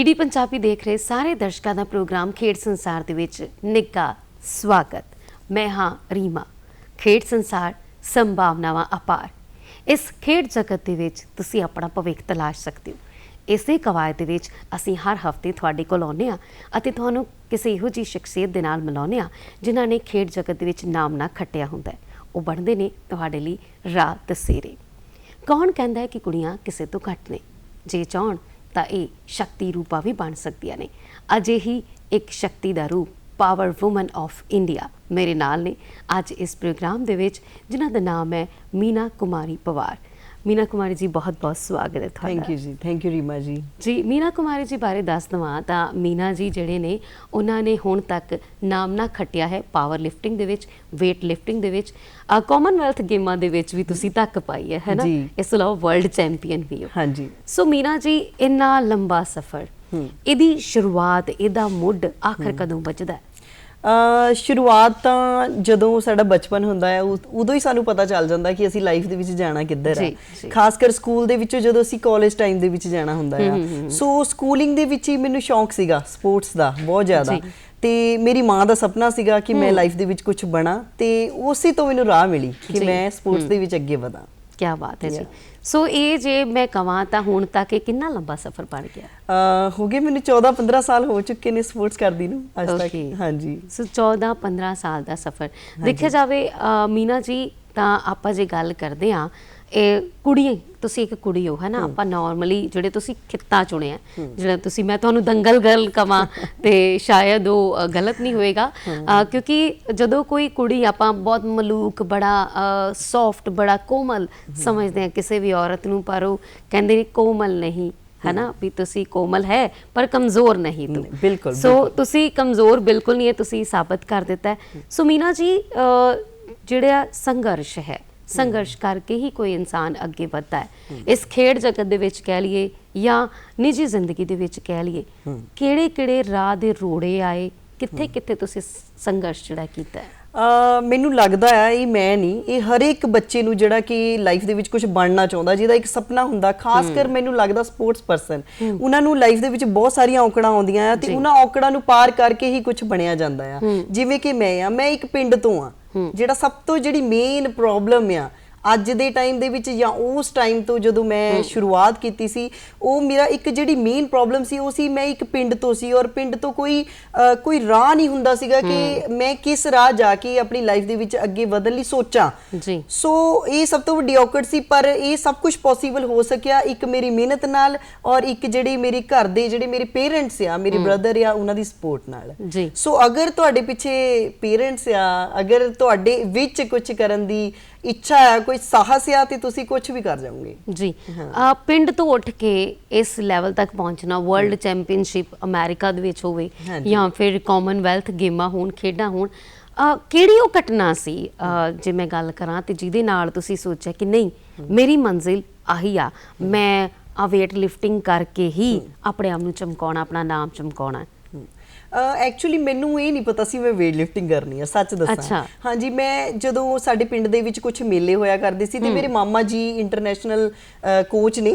DD Punjabi ਦੇਖ ਰਹੇ ਸਾਰੇ ਦਰਸ਼ਕਾਂ ਦਾ ਪ੍ਰੋਗਰਾਮ ਖੇਡ ਸੰਸਾਰ ਦੇ ਵਿੱਚ ਨਿੱਘਾ ਸਵਾਗਤ। ਮੈਂ ਹਾਂ ਰੀਮਾ। ਖੇਡ ਸੰਸਾਰ ਸੰਭਾਵਨਾਵਾਂ ਅਪਾਰ। ਇਸ ਖੇਡ ਜਗਤ ਦੇ ਵਿੱਚ ਤੁਸੀਂ ਆਪਣਾ ਭਵਿੱਖ ਤਲਾਸ਼ ਸਕਦੇ ਹੋ। ਇਸੇ ਕਵਾਇਦ ਦੇ ਵਿੱਚ ਅਸੀਂ ਹਰ ਹਫਤੇ ਤੁਹਾਡੇ ਕੋਲ ਆਉਂਦੇ ਹਾਂ ਅਤੇ ਤੁਹਾਨੂੰ ਕਿਸੇ ਇਹੋ ਜਿਹੀ ਸ਼ਖਸੀਅਤ ਦੇ ਨਾਲ ਮਿਲਾਉਂਦੇ ਹਾਂ ਜਿਨ੍ਹਾਂ ਨੇ ਖੇਡ ਜਗਤ ਦੇ ਵਿੱਚ ਨਾਮ ਨਾ ਖੱਟਿਆ ਹੁੰਦਾ ਹੈ। ਉਹ ਬਣਦੇ ਨੇ ਤੁਹਾਡੇ ਲਈ ਰਾਹ ਦਸੇਰੇ। ਕੌਣ ਕਹਿੰਦਾ ਹੈ ਕਿ ਕੁੜੀਆਂ ਕਿਸੇ ਤੋਂ ਘੱਟ ਨੇ? ਜੇ ਚਾਹਣ ਤਾਂ ਇਹ ਸ਼ਕਤੀ ਰੂਪਾ ਵੀ ਬਣ ਸਕਦੀਆਂ ਨੇ। ਅਜਿਹੀ ਇੱਕ ਸ਼ਕਤੀ ਦਾ ਰੂਪ ਪਾਵਰ ਵੂਮਨ ਆਫ ਇੰਡੀਆ ਮੇਰੇ ਨਾਲ ਨੇ ਅੱਜ ਇਸ ਪ੍ਰੋਗਰਾਮ ਦੇ ਵਿੱਚ, ਜਿਨ੍ਹਾਂ ਦਾ ਨਾਮ ਹੈ ਮੀਨਾ ਕੁਮਾਰੀ ਪਵਾਰ। ਮੀਨਾ ਕੁਮਾਰੀ ਜੀ, ਬਹੁਤ ਬਹੁਤ ਸਵਾਗਤ ਹੈ ਤੁਹਾਡਾ। ਥੈਂਕ ਯੂ ਜੀ। ਥੈਂਕ ਯੂ ਰੀਮਾ ਜੀ। ਜੀ, ਮੀਨਾ ਕੁਮਾਰੀ ਜੀ ਬਾਰੇ ਦੱਸ ਦੇਵਾਂ ਤਾਂ ਮੀਨਾ ਜੀ ਜਿਹੜੇ ਨੇ ਉਹਨਾਂ ਨੇ ਹੁਣ ਤੱਕ ਨਾਮ ਨਾ ਖੱਟਿਆ ਹੈ ਪਾਵਰ ਲਿਫਟਿੰਗ ਦੇ ਵਿੱਚ, ਵੇਟ ਲਿਫਟਿੰਗ ਦੇ ਵਿੱਚ, ਕਾਮਨਵੈਲਥ ਗੇਮਾਂ ਦੇ ਵਿੱਚ ਵੀ ਤੁਸੀਂ ਤੱਕ ਪਾਈ ਹੈ ਨਾ। ਇਸ ਤੋਂ ਇਲਾਵਾ ਵਰਲਡ ਚੈਂਪੀਅਨ ਵੀ ਹੋ। ਹਾਂਜੀ। ਸੋ ਮੀਨਾ ਜੀ, ਇੰਨਾ ਲੰਬਾ ਸਫ਼ਰ, ਇਹਦੀ ਸ਼ੁਰੂਆਤ, ਇਹਦਾ ਮੁੱਢ ਆਖਰ ਕਦੋਂ ਵੱਜਦਾ ਹੈ? ਸ਼ੁਰੂਆਤ ਤਾਂ ਜਦੋਂ ਸਾਡਾ ਬਚਪਨ ਹੁੰਦਾ ਹੈ ਉਦੋਂ ਹੀ ਸਾਨੂੰ ਪਤਾ ਚੱਲ ਜਾਂਦਾ ਕਿ ਅਸੀਂ ਲਾਈਫ ਦੇ ਵਿੱਚ ਜਾਣਾ ਕਿੱਧਰ ਹੈ। ਖਾਸ ਕਰ ਸਕੂਲ ਦੇ ਵਿੱਚੋਂ ਜਦੋਂ ਅਸੀਂ ਕਾਲਜ ਟਾਈਮ ਦੇ ਵਿੱਚ ਜਾਣਾ ਹੁੰਦਾ ਆ। ਸੋ ਸਕੂਲਿੰਗ ਦੇ ਵਿੱਚ ਹੀ ਮੈਨੂੰ ਸ਼ੌਂਕ ਸੀਗਾ ਸਪੋਰਟਸ ਦਾ ਬਹੁਤ ਜ਼ਿਆਦਾ, ਤੇ ਮੇਰੀ ਮਾਂ ਦਾ ਸੁਪਨਾ ਸੀਗਾ ਕਿ ਮੈਂ ਲਾਈਫ ਦੇ ਵਿੱਚ ਕੁਝ ਬਣਾ, ਤੇ ਉਸੇ ਤੋਂ ਮੈਨੂੰ ਰਾਹ ਮਿਲੀ ਕਿ ਮੈਂ ਸਪੋਰਟਸ ਦੇ ਵਿੱਚ ਅੱਗੇ ਵਧਾਂ। ਕੀ ਬਾਤ ਹੈ ਜੀ। ਸੋ ਇਹ ਜੇ ਮੈਂ ਕਹਾਂ ਤਾਂ ਹੁਣ ਤੱਕ ਇਹ ਕਿੰਨਾ ਲੰਬਾ ਸਫ਼ਰ ਬਣ ਗਿਆ? ਹੋ ਗਏ ਮੈਨੂੰ 14-15 ਸਾਲ ਹੋ ਚੁੱਕੇ ਨੇ ਸਪੋਰਟਸ ਕਰਦੀ ਨੂੰ ਅੱਜ ਤੱਕ। ਹਾਂਜੀ। ਸੋ 14-15 ਸਾਲ ਦਾ ਸਫ਼ਰ ਦੇਖਿਆ ਜਾਵੇ ਮੀਨਾ ਜੀ, ਤਾਂ ਆਪਾਂ ਜੇ ਗੱਲ ਕਰਦੇ ਹਾਂ ਇਹ ਕੁੜੀ, ਤੁਸੀਂ ਇੱਕ ਕੁੜੀ ਹੋ ਹੈ ਨਾ। ਆਪਾਂ ਨਾਰਮਲੀ ਜਿਹੜੇ ਤੁਸੀਂ ਖਿੱਤਾ ਚੁਣਿਆ, ਜਿਹੜਾ ਤੁਸੀਂ, ਮੈਂ ਤੁਹਾਨੂੰ ਦੰਗਲ ਗਰਲ ਕਵਾਂ ਤੇ ਸ਼ਾਇਦ ਉਹ ਗਲਤ ਨਹੀਂ ਹੋਏਗਾ, ਕਿਉਂਕਿ ਜਦੋਂ ਕੋਈ ਕੁੜੀ ਆਪਾਂ ਬਹੁਤ ਮਲੂਕ, ਬੜਾ ਸੌਫਟ, ਬੜਾ ਕੋਮਲ ਸਮਝਦੇ ਹਾਂ ਕਿਸੇ ਵੀ ਔਰਤ ਨੂੰ, ਪਰ ਉਹ ਕਹਿੰਦੇ ਨੇ ਕੋਮਲ ਨਹੀਂ ਹੈ ਨਾ, ਵੀ ਤੁਸੀਂ ਕੋਮਲ ਹੈ ਪਰ ਕਮਜ਼ੋਰ ਨਹੀਂ ਤੂੰ। ਬਿਲਕੁਲ। ਸੋ ਤੁਸੀਂ ਕਮਜ਼ੋਰ ਬਿਲਕੁਲ ਨਹੀਂ ਹੈ, ਤੁਸੀਂ ਸਾਬਤ ਕਰ ਦਿੱਤਾ ਹੈ। ਸੋ ਮੀਨਾ ਜੀ, ਜਿਹੜਾ ਸੰਘਰਸ਼ ਹੈ, ਸੰਘਰਸ਼ ਕਰਕੇ ਹੀ ਕੋਈ ਇਨਸਾਨ ਅੱਗੇ ਵੱਧਦਾ ਹੈ। ਇਸ ਖੇਡ ਜਗਤ ਦੇ ਵਿੱਚ ਕਹਿ ਲਈਏ ਜਾਂ ਨਿੱਜੀ ਜ਼ਿੰਦਗੀ ਦੇ ਵਿੱਚ ਕਹਿ ਲਈਏ, ਕਿਹੜੇ ਕਿਹੜੇ ਰਾਹ ਦੇ ਰੋੜੇ ਆਏ, ਕਿੱਥੇ ਕਿੱਥੇ ਤੁਸੀਂ ਸੰਘਰਸ਼ ਜਿਹੜਾ ਕੀਤਾ ਹੈ? ਮੈਨੂੰ ਲੱਗਦਾ ਹੈ ਇਹ ਮੈਂ ਨਹੀਂ, ਇਹ ਹਰ ਇੱਕ ਬੱਚੇ ਨੂੰ ਜਿਹੜਾ ਕਿ ਲਾਈਫ ਦੇ ਵਿੱਚ ਕੁਝ ਬਣਨਾ ਚਾਹੁੰਦਾ, ਜਿਹਦਾ ਇੱਕ ਸੁਪਨਾ ਹੁੰਦਾ, ਖਾਸ ਕਰ ਮੈਨੂੰ ਲੱਗਦਾ ਸਪੋਰਟਸ ਪਰਸਨ, ਉਹਨਾਂ ਨੂੰ ਲਾਈਫ ਦੇ ਵਿੱਚ ਬਹੁਤ ਸਾਰੀਆਂ ਔਕੜਾਂ ਆਉਂਦੀਆਂ ਆ ਤੇ ਉਹਨਾਂ ਔਕੜਾਂ ਨੂੰ ਪਾਰ ਕਰਕੇ ਹੀ ਕੁਝ ਬਣਿਆ ਜਾਂਦਾ ਆ। ਜਿਵੇਂ ਕਿ ਮੈਂ ਇੱਕ ਪਿੰਡ ਤੋਂ ਆ, ਜਿਹੜਾ ਸਭ ਤੋਂ ਜਿਹੜੀ ਮੇਨ ਪ੍ਰੋਬਲਮ ਆ ਅੱਜ ਦੇ ਟਾਈਮ ਦੇ ਵਿੱਚ ਜਾਂ ਉਸ ਟਾਈਮ ਤੋਂ ਜਦੋਂ ਮੈਂ ਸ਼ੁਰੂਆਤ ਕੀਤੀ ਸੀ, ਉਹ ਮੇਰਾ ਇੱਕ ਜਿਹੜੀ ਮੇਨ ਪ੍ਰੋਬਲਮ ਸੀ ਉਹ ਸੀ ਮੈਂ ਇੱਕ ਪਿੰਡ ਤੋਂ ਸੀ, ਔਰ ਪਿੰਡ ਤੋਂ ਕੋਈ ਰਾਹ ਨਹੀਂ ਹੁੰਦਾ ਸੀਗਾ ਕਿ ਮੈਂ ਕਿਸ ਰਾਹ ਜਾ ਕੇ ਆਪਣੀ ਲਾਈਫ ਦੇ ਵਿੱਚ ਅੱਗੇ ਵਧਣ ਲਈ ਸੋਚਾਂ। ਸੋ ਇਹ ਸਭ ਤੋਂ ਵੱਡੀ ਔਕੜ ਸੀ, ਪਰ ਇਹ ਸਭ ਕੁਝ ਪੋਸੀਬਲ ਹੋ ਸਕਿਆ ਇੱਕ ਮੇਰੀ ਮਿਹਨਤ ਨਾਲ, ਔਰ ਇੱਕ ਜਿਹੜੀ ਮੇਰੇ ਘਰ ਦੇ ਜਿਹੜੇ ਮੇਰੇ ਪੇਰੈਂਟਸ ਆ, ਮੇਰੇ ਬ੍ਰਦਰ ਆ, ਉਹਨਾਂ ਦੀ ਸਪੋਰਟ ਨਾਲ। ਸੋ ਅਗਰ ਤੁਹਾਡੇ ਪਿੱਛੇ ਪੇਰੈਂਟਸ ਆ, ਅਗਰ ਤੁਹਾਡੇ ਵਿੱਚ ਕੁਝ ਕਰਨ ਦੀ ਇੱਛਾ ਹੈ, ਕੋਈ ਸਾਹਸ ਆ, ਤੇ ਤੁਸੀਂ ਕੁਝ ਵੀ ਕਰ ਜਾਓਗੇ ਜੀ। ਪਿੰਡ ਤੋਂ ਉੱਠ ਕੇ ਇਸ ਲੈਵਲ ਤੱਕ ਪਹੁੰਚਣਾ, ਵਰਲਡ ਚੈਂਪੀਅਨਸ਼ਿਪ ਅਮਰੀਕਾ ਦੇ ਵਿੱਚ ਹੋਵੇ ਜਾਂ ਫਿਰ ਕਾਮਨਵੈਲਥ ਗੇਮਾਂ ਹੋਣ, ਖੇਡਾਂ ਹੋਣ, ਕਿਹੜੀ ਉਹ ਘਟਨਾ ਸੀ ਜੇ ਮੈਂ ਗੱਲ ਕਰਾਂ ਤੇ ਜਿਹਦੇ ਨਾਲ ਤੁਸੀਂ ਸੋਚਿਆ ਕਿ ਨਹੀਂ, ਮੇਰੀ ਮੰਜ਼ਿਲ ਆਹੀ ਆ, ਮੈਂ ਵੇਟ ਲਿਫਟਿੰਗ ਕਰਕੇ ਹੀ ਆਪਣੇ ਆਪ ਨੂੰ ਚਮਕਾਉਣਾ, ਆਪਣਾ ਨਾਮ ਚਮਕਾਉਣਾ? ਐਕਚੁਅਲੀ ਮੈਨੂੰ ਇਹ ਨਹੀਂ ਪਤਾ ਸੀ ਮੈਂ ਵੇਟ ਲਿਫਟਿੰਗ ਕਰਨੀ ਆ, ਸੱਚ ਦੱਸਾਂ। ਹਾਂਜੀ, ਮੈਂ ਜਦੋਂ ਸਾਡੇ ਪਿੰਡ ਦੇ ਵਿੱਚ ਕੁਝ ਮੇਲੇ ਹੋਇਆ ਕਰਦੇ ਸੀ ਤੇ ਮੇਰੇ ਮਾਮਾ ਜੀ ਇੰਟਰਨੈਸ਼ਨਲ ਕੋਚ ਨੇ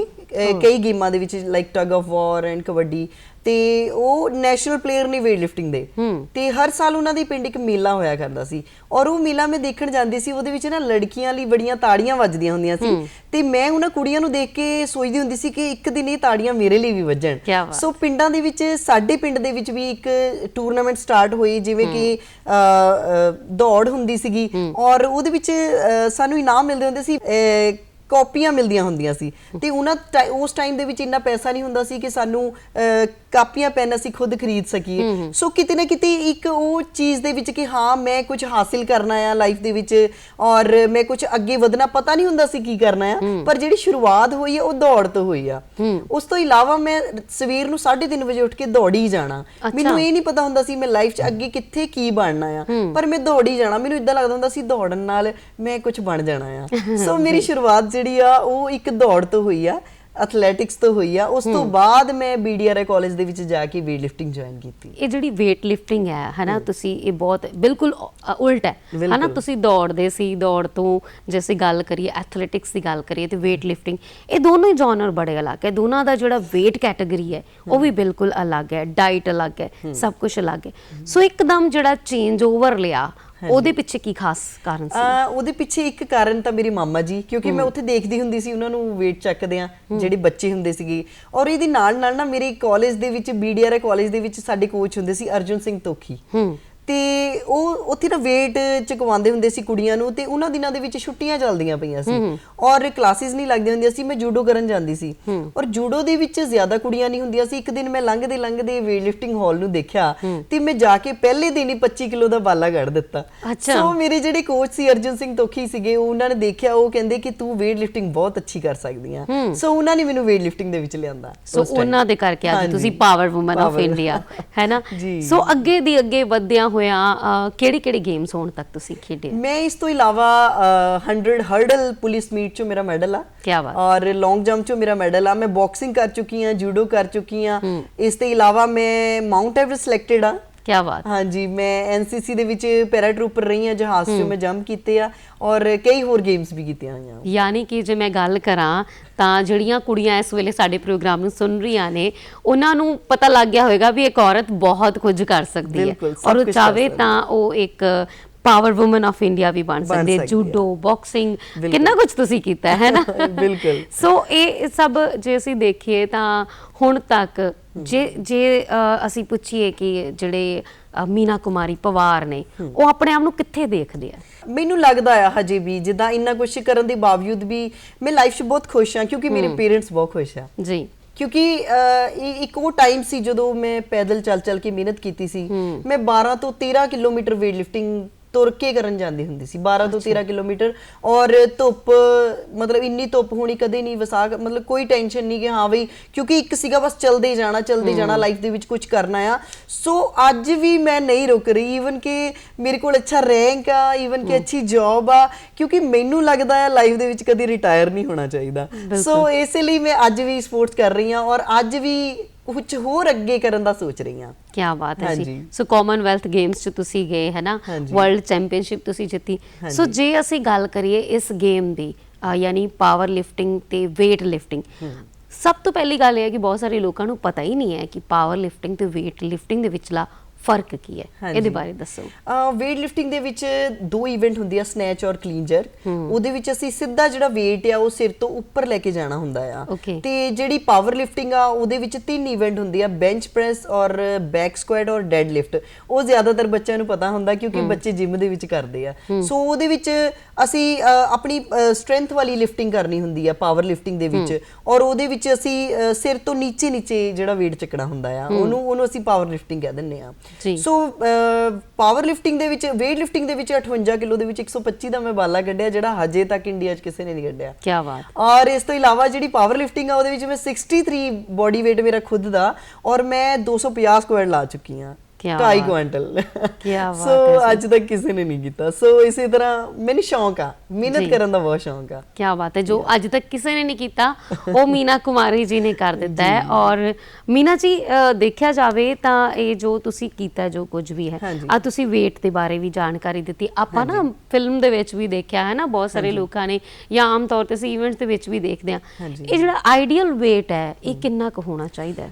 ਕਈ ਗੇਮਾਂ ਦੇ ਵਿੱਚ, like tug of war and kabaddi, ਤੇ ਉਹ ਨੈਸ਼ਨਲ ਪਲੇਅਰ ਨੇ ਵੇਟ ਲਿਫਟਿੰਗ ਦੇ। ਤੇ ਹਰ ਸਾਲ ਉਹਨਾਂ ਦੇ ਪਿੰਡ ਇੱਕ ਮੇਲਾ ਹੋਇਆ ਕਰਦਾ ਸੀ, ਔਰ ਉਹ ਮੇਲਾ ਮੈਂ ਦੇਖਣ ਜਾਂਦੀ ਸੀ। ਉਹਦੇ ਵਿੱਚ ਨਾ ਲੜਕੀਆਂ ਲਈ ਬੜੀਆਂ ਤਾੜੀਆਂ ਵੱਜਦੀਆਂ ਹੁੰਦੀਆਂ ਸੀ, ਤੇ ਮੈਂ ਉਹਨਾਂ ਕੁੜੀਆਂ ਨੂੰ ਦੇਖ ਕੇ ਸੋਚਦੀ ਹੁੰਦੀ ਸੀ ਕਿ ਇੱਕ ਦਿਨ ਇਹ ਤਾੜੀਆਂ ਮੇਰੇ ਲਈ ਵੀ ਵੱਜਣ। ਸੋ ਪਿੰਡਾਂ ਦੇ ਵਿੱਚ, ਸਾਡੇ ਪਿੰਡ ਦੇ ਵਿੱਚ ਵੀ ਇੱਕ ਟੂਰਨਾਮੈਂਟ ਸਟਾਰਟ ਹੋਈ, ਜਿਵੇਂ ਕਿ ਦੌੜ ਹੁੰਦੀ ਸੀਗੀ, ਔਰ ਉਹਦੇ ਵਿੱਚ ਸਾਨੂੰ ਇਨਾਮ ਮਿਲਦੇ ਹੁੰਦੇ ਸੀ, ਕਾਪੀਆਂ ਮਿਲਦੀਆਂ ਹੁੰਦੀਆਂ ਸੀ। ਤੇ ਉਸ ਟਾਈਮ ਦੇ ਵਿੱਚ ਇੰਨਾ ਪੈਸਾ ਨਹੀਂ ਹੁੰਦਾ ਸੀ ਕਿ ਸਾਨੂੰ ਕਾਪੀਆਂ ਪੈਨ ਅਸੀਂ ਖੁਦ ਖਰੀਦ ਸਕੀਏ। ਸੋ ਕਿਤੇ ਨਾ ਕਿਤੇ ਇੱਕ ਉਹ ਚੀਜ਼ ਦੇ ਵਿੱਚ ਕਿ ਹਾਂ ਮੈਂ ਕੁਝ ਹਾਸਿਲ ਕਰਨਾ ਆ ਲਾਈਫ ਦੇ ਵਿੱਚ, ਔਰ ਮੈਂ ਕੁਝ ਅੱਗੇ ਵਧਣਾ, ਪਤਾ ਨਹੀਂ ਹੁੰਦਾ ਸੀ ਕੀ ਕਰਨਾ ਆ, ਪਰ ਜਿਹੜੀ ਸ਼ੁਰੂਆਤ ਹੋਈ ਆ ਉਹ ਦੌੜ ਤੋਂ ਹੋਈ ਆ। ਉਸ ਤੋਂ ਇਲਾਵਾ ਮੈਂ ਸਵੇਰ ਨੂੰ 3:30 ਵਜੇ ਉੱਠ ਕੇ ਦੌੜੀ ਜਾਣਾ। ਮੈਨੂੰ ਇਹ ਨਹੀਂ ਪਤਾ ਹੁੰਦਾ ਸੀ ਮੈਂ ਲਾਈਫ 'ਚ ਅੱਗੇ ਕਿੱਥੇ ਕੀ ਬਣਨਾ ਆ, ਪਰ ਮੈਂ ਦੌੜੀ ਜਾਣਾ। ਮੈਨੂੰ ਇਦਾਂ ਲੱਗਦਾ ਹੁੰਦਾ ਸੀ ਦੌੜਨ ਨਾਲ ਮੈਂ ਕੁਝ ਬਣ ਜਾਣਾ ਆ। ਸੋ ਮੇਰੀ ਸ਼ੁਰੂਆਤ ਜਿਹੜੀ ਆ ਉਹ ਇੱਕ ਦੌੜ ਤੋਂ ਹੋਈ ਆ। ਐਥਲੈਟਿਕਸ ਤੋਂ ਹੋਈ ਆ। ਉਸ ਤੋਂ ਬਾਅਦ ਮੈਂ BDRI ਕਾਲਜ ਦੇ ਵਿੱਚ ਜਾ ਕੇ weight lifting ਜੁਆਇਨ ਕੀਤੀ। ਇਹ ਜਿਹੜੀ weight lifting ਹੈ ਨਾ, ਤੁਸੀਂ ਇਹ ਬਹੁਤ ਬਿਲਕੁਲ ਉਲਟ ਹੈ ਹਨਾ। ਤੁਸੀਂ ਦੌੜਦੇ ਸੀ, ਦੌੜ ਤੋਂ ਜੇ ਅਸੀਂ ਗੱਲ ਕਰੀਏ ਐਥਲੈਟਿਕਸ ਦੀ ਗੱਲ ਕਰੀਏ ਤੇ weight lifting, ਇਹ ਦੋਨੋਂ ਹੀ ਜਨਰ ਬੜੇ ਅਲੱਗ ਹੈ। ਦੋਨਾਂ ਦਾ ਜਿਹੜਾ weight ਕੈਟਾਗਰੀ ਹੈ ਉਹ ਵੀ ਬਿਲਕੁਲ ਅਲੱਗ ਹੈ, ਡਾਈਟ ਅਲੱਗ ਹੈ, ਸਭ ਕੁਝ ਅਲੱਗ ਹੈ। ਸੋ ਇੱਕਦਮ ਜਿਹੜਾ ਚੇਂਜ ਓਵਰ ਲਿਆ, ਉਹਦੇ ਪਿੱਛੇ ਕੀ ਖਾਸ ਕਾਰਨ ਸੀ? ਉਹਦੇ ਪਿੱਛੇ ਇੱਕ ਕਾਰਨ ਤਾਂ ਮੇਰੇ ਮਾਮਾ ਜੀ, ਕਿਉਂਕਿ ਮੈਂ ਉੱਥੇ ਦੇਖਦੀ ਹੁੰਦੀ ਸੀ ਉਹਨਾਂ ਨੂੰ weight ਚੱਕਦੇ ਆ ਜਿਹੜੇ ਬੱਚੇ ਹੁੰਦੇ ਸੀਗੇ। ਔਰ ਇਹਦੇ ਨਾਲ ਨਾਲ ਨਾ ਮੇਰੇ ਕਾਲਜ ਦੇ ਵਿੱਚ BDRI ਕਾਲਜ ਦੇ ਵਿੱਚ ਸਾਡੇ ਕੋਚ ਹੁੰਦੇ ਸੀ ਅਰਜੁਨ ਸਿੰਘ ਤੋਖੀ, ਤੇ ਉਹ ਉੱਥੇ ਨਾ weight ਚੁਕਵਾਉਂਦੇ ਹੁੰਦੇ ਸੀ ਕੁੜੀਆਂ ਨੂੰ। ਤੇ ਉਹਨਾਂ ਦਿਨਾਂ ਦੇ ਵਿੱਚ ਛੁੱਟੀਆਂ ਚੱਲਦੀਆਂ ਪਈਆਂ ਸੀ ਔਰ ਕਲਾਸਿਸ ਨਹੀਂ ਲੱਗਦੀਆਂ ਹੁੰਦੀਆਂ ਸੀ। ਮੈਂ ਜੂਡੋ ਕਰਨ ਜਾਂਦੀ ਸੀ ਔਰ ਜੂਡੋ ਦੇ ਵਿੱਚ ਜ਼ਿਆਦਾ ਕੁੜੀਆਂ ਨਹੀਂ ਹੁੰਦੀਆਂ ਸੀ। ਇੱਕ ਦਿਨ ਮੈਂ ਲੰਘਦੇ weight lifting ਹਾਲ ਨੂੰ ਦੇਖਿਆ ਤੇ ਮੈਂ ਜਾ ਕੇ ਪਹਿਲੇ ਦਿਨ ਹੀ 25 ਕਿਲੋ ਦਾ ਬਾਲਾ ਕੱਢ ਦਿੱਤਾ। ਸੋ ਮੇਰੇ ਜਿਹੜੇ ਕੋਚ ਸੀ ਅਰਜੁਨ ਸਿੰਘ ਤੋਖੀ ਸੀਗੇ, ਉਹਨਾਂ ਨੇ ਦੇਖਿਆ, ਉਹ ਕਹਿੰਦੇ ਕਿ ਤੂੰ weight lifting ਬਹੁਤ ਅੱਛੀ ਕਰ ਸਕਦੀ ਆ। ਸੋ ਉਹਨਾਂ ਨੇ ਮੈਨੂੰ weight lifting ਦੇ ਵਿੱਚ ਲਿਆਂਦਾ। ਸੋ ਉਹਨਾਂ ਦੇ ਕਰਕੇ ਅੱਜ ਤੁਸੀਂ ਪਾਵਰ ਵੂਮਨ ਆਫ ਇੰਡੀਆ ਹੈ ਨਾ। ਸੋ ਅੱਗੇ ਦੀ ਅੱਗੇ ਵਧਦਿਆਂ ਹੋਇਆ ਕਿਹੜੀ ਗੇਮਸ ਹੋਣ ਤੱਕ ਤੁਸੀਂ ਖੇਡੇ? ਮੈਂ ਇਸ ਤੋਂ ਇਲਾਵਾ 100 ਹਰਡਲ ਪੁਲਿਸ ਮੀਟ ਚੋਂ ਮੇਰਾ ਮੈਡਲ ਆ, ਕਿਆ ਬਾਤ, ਔਰ ਲੌਂਗ ਜੰਪ ਚੋਂ ਮੇਰਾ ਮੈਡਲ ਆ। ਮੈਂ ਬਾਕਸਿੰਗ ਕਰ ਚੁੱਕੀ ਆ, ਜੂਡੋ ਕਰ ਚੁੱਕੀ ਆ। ਇਸ ਤੋਂ ਇਲਾਵਾ ਮੈਂ ਮਾਊਂਟ ਐਵਰੈਸਟ ਸਿਲੈਕਟਡ ਆ। ਕਿਆ ਬਾਤ। ਹਾਂਜੀ, ਮੈਂ NCC ਦੇ ਵਿੱਚ ਪੈਰਾਟਰੂਪਰ ਰਹੀ ਆ, ਜਹਾਜ਼ 'ਚੋਂ ਮੈਂ ਜੰਪ ਕੀਤੇ ਆ ਔਰ ਕਈ ਹੋਰ ਗੇਮਸ ਵੀ ਕੀਤੀਆਂ ਹੋਈਆਂ। ਯਾਨੀ ਕਿ ਜੇ ਮੈਂ ਗੱਲ ਕਰਾਂ ਤਾਂ ਜਿਹੜੀਆਂ ਕੁੜੀਆਂ ਇਸ ਵੇਲੇ ਸਾਡੇ ਪ੍ਰੋਗਰਾਮ ਨੂੰ ਸੁਣ ਰਹੀਆਂ ਨੇ, ਉਹਨਾਂ ਨੂੰ ਪਤਾ ਲੱਗ ਗਿਆ ਹੋਵੇਗਾ ਵੀ ਇੱਕ ਔਰਤ ਬਹੁਤ ਕੁਝ ਕਰ ਸਕਦੀ ਹੈ ਔਰ ਉਹ ਚਾਹੇ ਤਾਂ ਉਹ ਇੱਕ ਪਾਵਰ ਵੂਮਨ ਆਫ ਇੰਡੀਆ ਵੀ ਬਣ ਸਕਦੇ ਹੈ। ਜੂਡੋ, ਬਾਕਸਿੰਗ, ਕਿੰਨਾ ਕੁਝ ਤੁਸੀਂ ਕੀਤਾ ਹੈ ਨਾ। ਬਿਲਕੁਲ। ਸੋ ਇਹ ਸਭ ਜੇ ਅਸੀਂ ਦੇਖੀਏ ਤਾਂ ਹੁਣ ਤੱਕ ਜੇ ਅਸੀਂ ਪੁੱਛੀਏ ਕਿ ਜਿਹੜੇ ਮੀਨਾ ਕੁਮਾਰੀ ਪਵਾਰ ਨੇ, ਉਹ ਆਪਣੇ ਆਪ ਨੂੰ ਕਿੱਥੇ ਦੇਖਦੇ ਆ? ਮੈਨੂੰ ਲੱਗਦਾ ਆ ਹਜੇ ਵੀ ਜਿੱਦਾਂ ਇੰਨਾ ਕੁਝ ਕਰਨ ਦੇ ਬਾਵਜੂਦ ਵੀ ਮੈਂ ਲਾਈਫ 'ਚ ਬਹੁਤ ਖੁਸ਼ ਹਾਂ, ਕਿਉਂਕਿ ਮੇਰੇ ਪੇਰੈਂਟਸ ਬਹੁਤ ਖੁਸ਼ ਆ ਜੀ। ਕਿਉਂਕਿ ਇੱਕ ਉਹ ਟਾਈਮ ਸੀ ਜਦੋਂ ਮੈਂ ਪੈਦਲ ਚੱਲ ਕੇ ਮਿਹਨਤ ਕੀਤੀ ਸੀ। ਮੈਂ 12 ਤੋਂ 13 ਕਿਲੋਮੀਟਰ weight lifting ਤੁਰ ਕੇ ਕਰਨ ਜਾਂਦੀ ਹੁੰਦੀ ਸੀ, 12 ਤੋਂ 13 ਕਿਲੋਮੀਟਰ। ਔਰ ਧੁੱਪ, ਮਤਲਬ ਇੰਨੀ ਧੁੱਪ ਹੋਣੀ ਕਦੇ ਨਹੀਂ, ਵਿਸਾਖ, ਮਤਲਬ ਕੋਈ ਟੈਨਸ਼ਨ ਨਹੀਂ ਕਿ ਹਾਂ ਬਈ, ਕਿਉਂਕਿ ਇੱਕ ਸੀਗਾ ਬਸ ਚਲਦੇ ਜਾਣਾ ਲਾਈਫ ਦੇ ਵਿੱਚ ਕੁਝ ਕਰਨਾ ਆ। ਸੋ ਅੱਜ ਵੀ ਮੈਂ ਨਹੀਂ ਰੁਕ ਰਹੀ, ਈਵਨ ਕਿ ਮੇਰੇ ਕੋਲ ਅੱਛਾ ਰੈਂਕ ਆ, ਈਵਨ ਕਿ ਅੱਛੀ ਜੌਬ ਆ, ਕਿਉਂਕਿ ਮੈਨੂੰ ਲੱਗਦਾ ਆ ਲਾਈਫ ਦੇ ਵਿੱਚ ਕਦੇ ਰਿਟਾਇਰ ਨਹੀਂ ਹੋਣਾ ਚਾਹੀਦਾ। ਸੋ ਇਸੇ ਲਈ ਮੈਂ ਅੱਜ ਵੀ ਸਪੋਰਟਸ ਕਰ ਰਹੀ ਹਾਂ ਔਰ ਅੱਜ ਵੀ ਕੁਝ ਹੋਰ ਅੱਗੇ ਕਰਨ ਦਾ ਸੋਚ ਰਹੀ ਹਾਂ। ਕਿਆ ਬਾਤ ਹੈ ਜੀ। ਸੋ ਕਾਮਨਵੈਲਥ ਗੇਮਸ 'ਚ ਤੁਸੀਂ ਗਏ ਹੈ ਨਾ, ਵਰਲਡ ਚੈਂਪੀਅਨਸ਼ਿਪ ਤੁਸੀਂ ਜਿੱਤੀ। ਸੋ ਜੇ ਅਸੀਂ ਗੱਲ ਕਰੀਏ ਇਸ ਗੇਮ ਦੀ, ਯਾਨੀ ਪਾਵਰ ਲਿਫਟਿੰਗ ਤੇ weight lifting, ਸਭ ਤੋਂ ਪਹਿਲੀ ਗੱਲ ਇਹ ਹੈ ਕਿ ਬਹੁਤ ਸਾਰੇ ਲੋਕਾਂ ਨੂੰ ਪਤਾ ਹੀ ਨਹੀਂ ਹੈ ਕਿ ਪਾਵਰ ਲਿਫਟਿੰਗ ਤੇ weight lifting ਦੇ ਵਿਚਲਾ ਫਰਕ ਕੀ ਹੈ, ਇਹਦੇ ਬਾਰੇ ਦੱਸੋ। weight lifting ਦੇ ਵਿੱਚ 2 ਇਵੈਂਟ ਹੁੰਦੀ ਆ, ਸਨੈਚ ਔਰ ਕਲੀਨ ਜਰਕ। ਉਹਦੇ ਵਿੱਚ ਅਸੀਂ ਸਿੱਧਾ ਜਿਹੜਾ weight ਆ ਉਹ ਸਿਰ ਤੋਂ ਉੱਪਰ ਲੈ ਕੇ ਜਾਣਾ ਹੁੰਦਾ ਆ। ਤੇ ਜਿਹੜੀ ਪਾਵਰ ਲਿਫਟਿੰਗ ਆ ਉਹਦੇ ਵਿੱਚ 3 ਇਵੈਂਟ ਹੁੰਦੀ ਆ, ਬੈਂਚ ਪ੍ਰੈਸ ਔਰ ਬੈਕ ਸਕੁਐਟ ਔਰ ਡੈਡ ਲਿਫਟ। ਉਹ ਜ਼ਿਆਦਾਤਰ ਬੱਚਿਆਂ ਨੂੰ ਪਤਾ ਹੁੰਦਾ ਕਿਉਂਕਿ ਬੱਚੇ ਜਿਮ ਦੇ ਵਿੱਚ ਕਰਦੇ ਆ। ਸੋ ਉਹਦੇ ਵਿੱਚ ਅਸੀਂ ਆਪਣੀ ਸਟਰੈਂਥ ਵਾਲੀ ਲਿਫਟਿੰਗ ਕਰਨੀ ਹੁੰਦੀ ਆ ਪਾਵਰ ਲਿਫਟਿੰਗ ਦੇ ਵਿੱਚ, ਔਰ ਉਹਦੇ ਵਿੱਚ ਅਸੀਂ ਸਿਰ ਤੋਂ ਨੀਚੇ ਜਿਹੜਾ weight ਚੱਕਣਾ ਹੁੰਦਾ ਆ, ਉਹਨੂੰ ਅਸੀਂ ਪਾਵਰ ਲਿਫਟਿੰਗ ਕਹਿ ਦਿੰਦੇ ਆ। ਸੋ ਪਾਵਰ ਲਿਫਟਿੰਗ ਦੇ ਵਿੱਚ, weight lifting ਦੇ ਵਿੱਚ 58 ਕਿਲੋ ਦੇ ਵਿੱਚ 125 ਦਾ ਮੈਂ ਬਾਲਾ ਕੱਢਿਆ, ਜਿਹੜਾ ਹਜੇ ਤੱਕ ਇੰਡੀਆ 'ਚ ਕਿਸੇ ਨੇ ਨਹੀਂ ਕੱਢਿਆ। ਕੀ ਬਾਤ। ਔਰ ਇਸ ਤੋਂ ਇਲਾਵਾ ਜਿਹੜੀ ਪਾਵਰ ਲਿਫਟਿੰਗ ਆ ਉਹਦੇ ਵਿੱਚ ਮੈਂ 63 ਬੋਡੀ weight ਮੇਰਾ ਖੁਦ ਦਾ, ਔਰ ਮੈਂ 250 ਸਕੁਐਟ ਲਾ ਚੁੱਕੀ ਹਾਂ, 2.5 ਕੁਆਂਟਲ। ਸੋ ਅੱਜ ਤੱਕ ਕਿਸੇ ਨੇ ਨਹੀਂ ਕੀਤਾ। ਸੋ ਇਸੇ ਤਰ੍ਹਾਂ ਮੈਨੂੰ ਸ਼ੌਂਕ ਆ, ਮਿਹਨਤ ਕਰਨ ਦਾ ਬਹੁਤ ਸ਼ੌਂਕ ਆ। ਕੀ ਬਾਤ ਹੈ। ਜੋ ਅੱਜ ਤੱਕ ਕਿਸੇ ਨੇ ਨਹੀਂ ਕੀਤਾ ਉਹ ਮੀਨਾ ਕੁਮਾਰੀ ਜੀ ਨੇ ਕਰ ਦਿੱਤਾ ਹੈ। ਔਰ ਮੀਨਾ ਜੀ, ਦੇਖਿਆ ਜਾਵੇ ਤਾਂ ਇਹ ਜੋ ਤੁਸੀਂ ਕੀਤਾ, ਜੋ ਕੁਝ ਵੀ ਹੈ, ਆ ਤੁਸੀਂ weight ਦੇ ਬਾਰੇ ਵੀ ਜਾਣਕਾਰੀ ਦਿੱਤੀ। ਆਪਾਂ ਨਾ ਫਿਲਮ ਦੇ ਵਿੱਚ ਵੀ ਦੇਖਿਆ ਹੈ ਨਾ, ਬਹੁਤ ਸਾਰੇ ਲੋਕਾਂ ਨੇ, ਜਾਂ ਆਮ ਤੌਰ ਤੇ ਅਸੀਂ ਇਵੈਂਟਸ ਦੇ ਵਿੱਚ ਵੀ ਦੇਖਦੇ ਹਾਂ, ਇਹ ਜਿਹੜਾ ਆਈਡੀਅਲ weight ਹੈ ਇਹ ਕਿੰਨਾ ਕੁ ਹੋਣਾ ਚਾਹੀਦਾ ਹੈ?